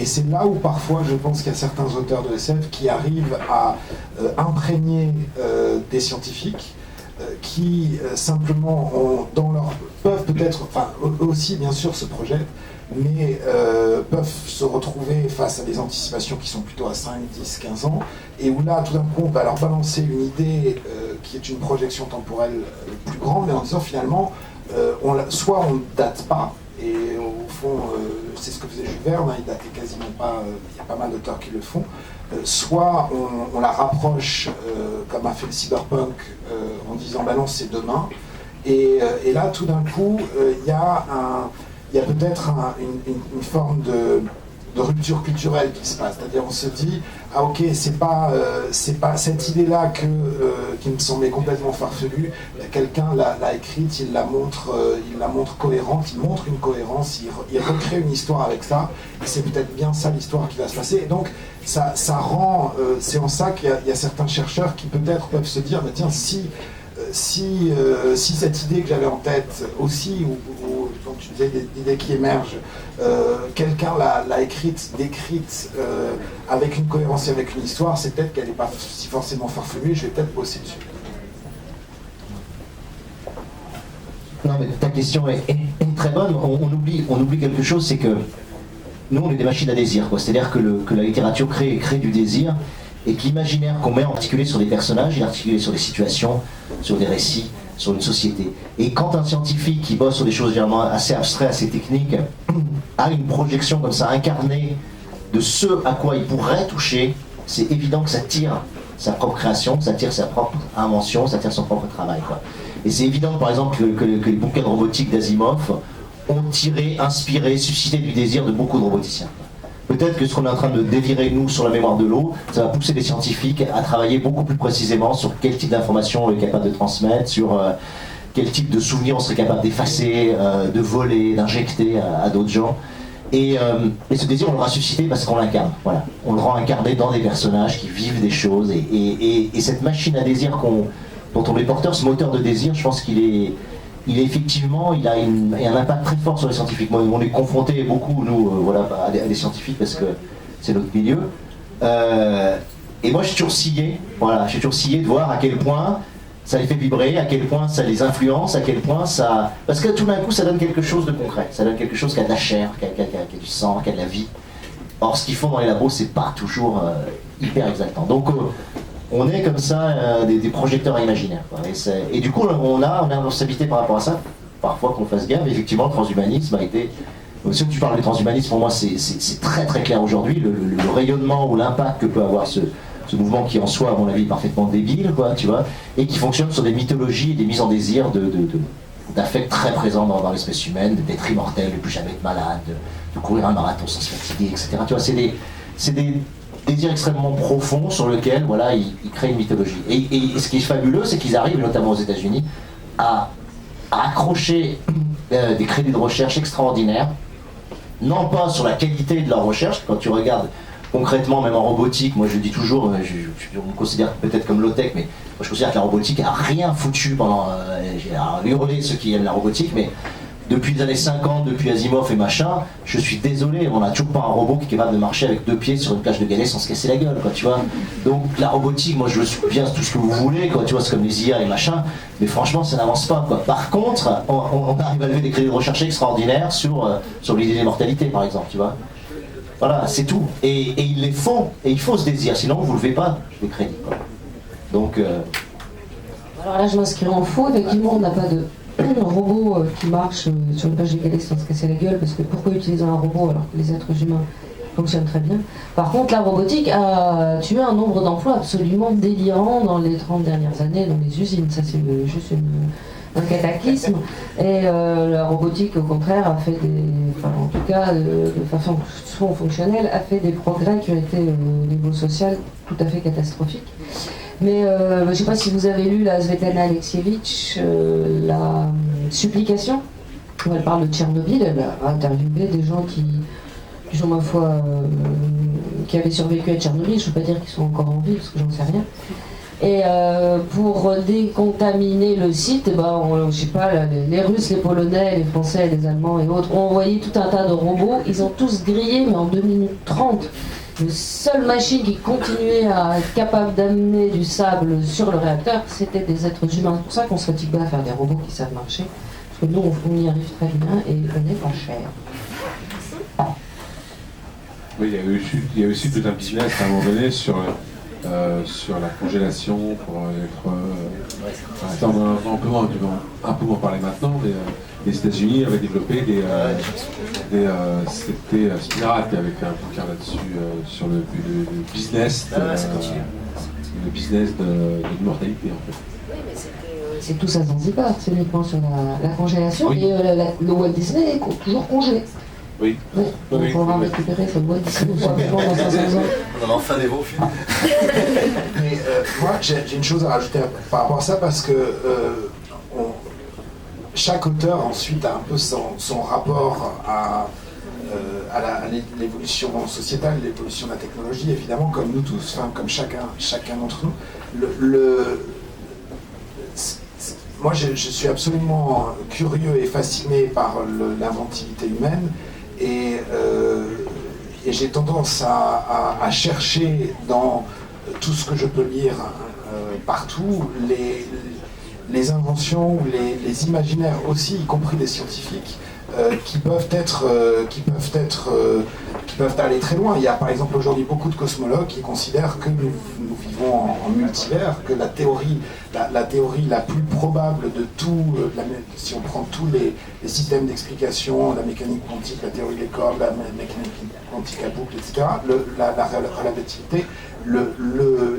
c'est là où parfois je pense qu'il y a certains auteurs de SF qui arrivent à imprégner des scientifiques qui simplement peuvent peut-être, enfin eux aussi bien sûr se projettent, mais peuvent se retrouver face à des anticipations qui sont plutôt à 5, 10, 15 ans, et où là, tout d'un coup, on va leur balancer une idée qui est une projection temporelle plus grande, mais en disant finalement, soit on ne date pas, et au fond, c'est ce que faisait Jules Verne, il datait quasiment pas, il y a pas mal d'auteurs qui le font, soit on la rapproche, comme a fait le cyberpunk, en disant bah non, c'est demain, et là, tout d'un coup, il y a peut-être une forme de rupture culturelle qui se passe. C'est-à-dire on se dit, ah ok, c'est pas cette idée-là qui me semblait complètement farfelue, quelqu'un l'a écrite, il la montre cohérente, il montre une cohérence, il recrée une histoire avec ça, et c'est peut-être bien ça l'histoire qui va se passer. Et donc ça rend, c'est en ça qu'il y a certains chercheurs qui peut-être peuvent se dire, mais tiens, si cette idée que j'avais en tête aussi, ou donc tu disais des idées qui émergent, quelqu'un l'a écrite, décrite avec une cohérence et avec une histoire, c'est peut-être qu'elle n'est pas si forcément farfelue, et je vais peut-être bosser dessus. Non mais ta question est très bonne, on oublie quelque chose, c'est que nous on est des machines à désir, quoi. C'est-à-dire que la littérature crée du désir, et que l'imaginaire qu'on met articulé sur des personnages, il est articulé sur des situations, sur des récits, sur une société. Et quand un scientifique qui bosse sur des choses généralement assez abstraites, assez techniques, a une projection comme ça incarnée de ce à quoi il pourrait toucher, c'est évident que ça tire sa propre création, ça tire sa propre invention, ça tire son propre travail, quoi. Et c'est évident par exemple que les bouquins de robotique d'Asimov ont tiré, inspiré, suscité du désir de beaucoup de roboticiens. peut-être que ce qu'on est en train de dévirer nous sur la mémoire de l'eau, ça va pousser les scientifiques à travailler beaucoup plus précisément sur quel type d'information on est capable de transmettre, sur quel type de souvenirs on serait capable d'effacer, de voler, d'injecter à d'autres gens. Et ce désir, on le ressuscite parce qu'on l'incarne. Voilà. On le rend incarné dans des personnages qui vivent des choses. Et cette machine à désir dont on est porteur, ce moteur de désir, je pense qu'il est effectivement, il a un impact très fort sur les scientifiques. Moi, on est confronté beaucoup, nous, à des scientifiques parce que c'est notre milieu. Et moi, je suis toujours scié. Voilà, je suis toujours scié de voir à quel point ça les fait vibrer, à quel point ça les influence, à quel point ça... Parce que tout d'un coup, ça donne quelque chose de concret. Ça donne quelque chose qui a de la chair, qui a du sang, qui a de la vie. Or, ce qu'ils font dans les labos, c'est pas toujours hyper exaltant. Donc, on est comme ça des projecteurs imaginaires. Quoi. Et du coup, on a une responsabilité par rapport à ça. Parfois qu'on fasse gaffe. Effectivement, le transhumanisme a été... Si tu parles du transhumanisme, pour moi, c'est très très clair aujourd'hui. Le rayonnement ou l'impact que peut avoir ce mouvement qui en soi, à mon avis, est parfaitement débile, quoi, tu vois, et qui fonctionne sur des mythologies et des mises en désir d'affects très présents dans l'espèce humaine, d'être immortel, de plus jamais être malade, de courir un marathon sans se fatiguer, etc. Tu vois, c'est des désirs extrêmement profonds sur lesquels, voilà, ils créent une mythologie. Et ce qui est fabuleux, c'est qu'ils arrivent, notamment aux États-Unis, à accrocher des crédits de recherche extraordinaires, non pas sur la qualité de leur recherche, quand tu regardes concrètement, même en robotique, moi je dis toujours, on me considère peut-être comme low-tech, mais moi je considère que la robotique a rien foutu pendant... j'ai hurlé ceux qui aiment la robotique, mais depuis les années 50, depuis Asimov et machin, je suis désolé, on n'a toujours pas un robot qui est capable de marcher avec 2 pieds sur une plage de galets sans se casser la gueule, quoi, tu vois. Donc la robotique, moi je veux bien tout ce que vous voulez, quoi, tu vois, c'est comme les IA et machin, mais franchement ça n'avance pas, quoi. Par contre, on arrive à lever des crédits de recherche extraordinaires sur l'idée d'immortalité, par exemple, tu vois. Voilà, c'est tout. Et il les faut, et il faut ce désir, sinon vous ne levez pas les crédits, quoi. Donc... Alors là, je m'inscris en faux. Effectivement, on n'a pas de robot qui marche sur une page de galets sans se casser la gueule, parce que pourquoi utiliser un robot alors que les êtres humains fonctionnent très bien. Par contre, la robotique a tué un nombre d'emplois absolument délirant dans les 30 dernières années dans les usines. Ça, c'est juste un cataclysme. Et la robotique, au contraire, a fait en tout cas, de façon fonctionnelle, a fait des progrès qui ont été au niveau social tout à fait catastrophiques. Mais je ne sais pas si vous avez lu la Svetlana Alexievitch, la supplication, où elle parle de Tchernobyl. Elle a interviewé des gens qui sont, ma foi, qui avaient survécu à Tchernobyl. Je ne peux pas dire qu'ils sont encore en vie, parce que j'en sais rien. Et pour décontaminer le site, je sais pas, les Russes, les Polonais, les Français, les Allemands et autres ont envoyé tout un tas de robots. Ils ont tous grillé, mais en 2 minutes 30. La seule machine qui continuait à être capable d'amener du sable sur le réacteur, c'était des êtres humains. C'est pour ça qu'on se fatigue pas à faire des robots qui savent marcher. Parce que nous, on y arrive très bien et on n'est pas cher. Oui, il y a aussi tout un business à un moment donné sur la congélation pour être... ça, on va un peu en parler maintenant, mais les États-Unis avaient développé c'était Spirale qui avait fait un bouquin là-dessus sur le business de l'immortalité, en fait. C'est tout ça Zanzibar, c'est uniquement sur la congélation. Oui. Et le Walt Disney est toujours congelé. Oui. On pourra récupérer ce Walt Disney probablement dans 500 ans. On a enfin des bons films. Mais moi, j'ai une chose à rajouter par rapport à ça, parce que chaque auteur ensuite a un peu son rapport à l'évolution sociétale, l'évolution de la technologie, évidemment, comme nous tous, enfin, comme chacun d'entre nous. Moi, je suis absolument curieux et fasciné par l'inventivité humaine, et j'ai tendance à chercher dans tout ce que je peux lire partout les inventions, les imaginaires aussi, y compris des scientifiques, qui peuvent aller très loin. Il y a par exemple aujourd'hui beaucoup de cosmologues qui considèrent que nous vivons en multivers, que la théorie la plus probable de tout, si on prend tous les systèmes d'explication, la mécanique quantique, la théorie des cordes, la mécanique quantique à boucle, etc., la relativité,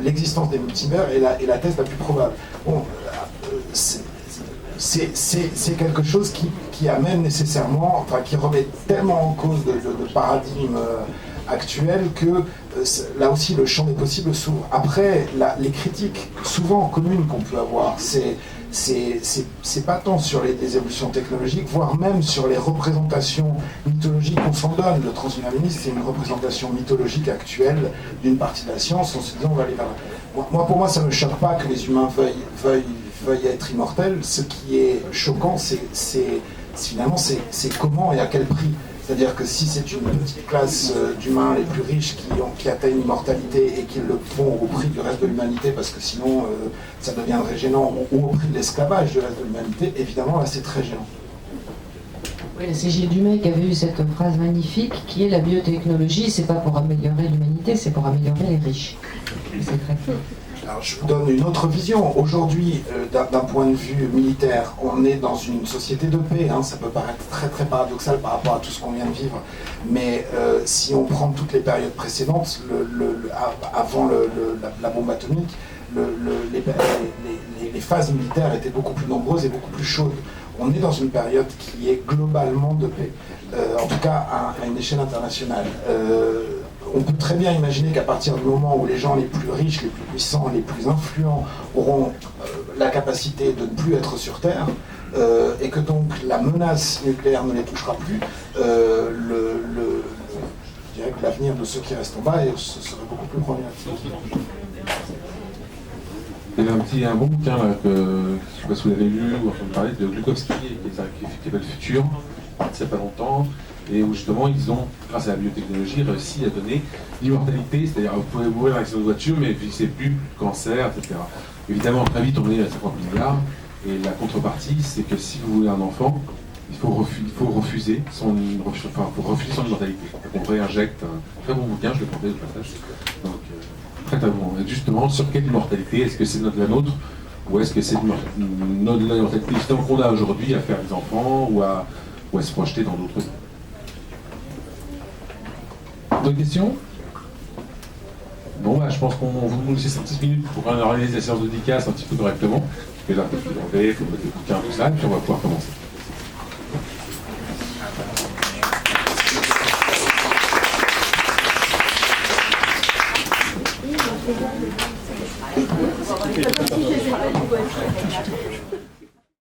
l'existence des multivers est la thèse la plus probable. Bon, c'est quelque chose qui amène nécessairement, enfin qui remet tellement en cause de paradigmes actuelle que là aussi le champ des possibles s'ouvre. Après, les critiques souvent communes qu'on peut avoir, c'est pas tant sur les évolutions technologiques, voire même sur les représentations mythologiques qu'on s'en donne. Le transhumanisme, c'est une représentation mythologique actuelle d'une partie de la science. On se dit, on va aller vers là. Pour moi, ça ne me choque pas que les humains veuillent être immortels. Ce qui est choquant, finalement, c'est comment et à quel prix. C'est-à-dire que si c'est une petite classe d'humains les plus riches qui atteignent l'immortalité et qui le font au prix du reste de l'humanité, parce que sinon ça deviendrait gênant, ou au prix de l'esclavage du reste de l'humanité, évidemment là c'est très gênant. Oui, c'est Gilles Dumais qui avait eu cette phrase magnifique qui est: la biotechnologie, c'est pas pour améliorer l'humanité, c'est pour améliorer les riches. C'est très clair. Alors, je vous donne une autre vision. Aujourd'hui, d'un point de vue militaire, on est dans une société de paix. Hein. Ça peut paraître très très paradoxal par rapport à tout ce qu'on vient de vivre. Mais si on prend toutes les périodes précédentes, avant la bombe atomique, les phases militaires étaient beaucoup plus nombreuses et beaucoup plus chaudes. On est dans une période qui est globalement de paix. En tout cas, à une échelle internationale. On peut très bien imaginer qu'à partir du moment où les gens les plus riches, les plus puissants, les plus influents auront la capacité de ne plus être sur Terre, et que donc la menace nucléaire ne les touchera plus, je dirais que l'avenir de ceux qui restent en bas ce serait beaucoup plus problématique. Il y a un bon bouquin là, que je ne sais pas si vous l'avez lu ou entendu parler, de Glukowski, qui s'appelle Futur, il n'y a pas longtemps, et où justement ils ont, grâce à la biotechnologie, réussi à donner l'immortalité, c'est-à-dire vous pouvez mourir dans un accident de voiture, mais c'est plus cancer, etc. Évidemment, très vite on est à 50 milliards, et la contrepartie, c'est que si vous voulez un enfant, il faut refuser son immortalité. Donc on réinjecte un très bon bouquin, je le prendrai au passage. Donc, très bon. Justement, sur quelle immortalité? Est-ce que c'est la nôtre, ou est-ce que c'est l'immortalité qu'on a aujourd'hui à faire des enfants, ou à se projeter dans d'autres? D'autres questions? Bon, je pense qu'on vous nous laisse 5 minutes pour organiser la séance de dédicace un petit peu correctement. Parce que là, il faut mettre les bouquins, tout ça, et puis on va pouvoir commencer.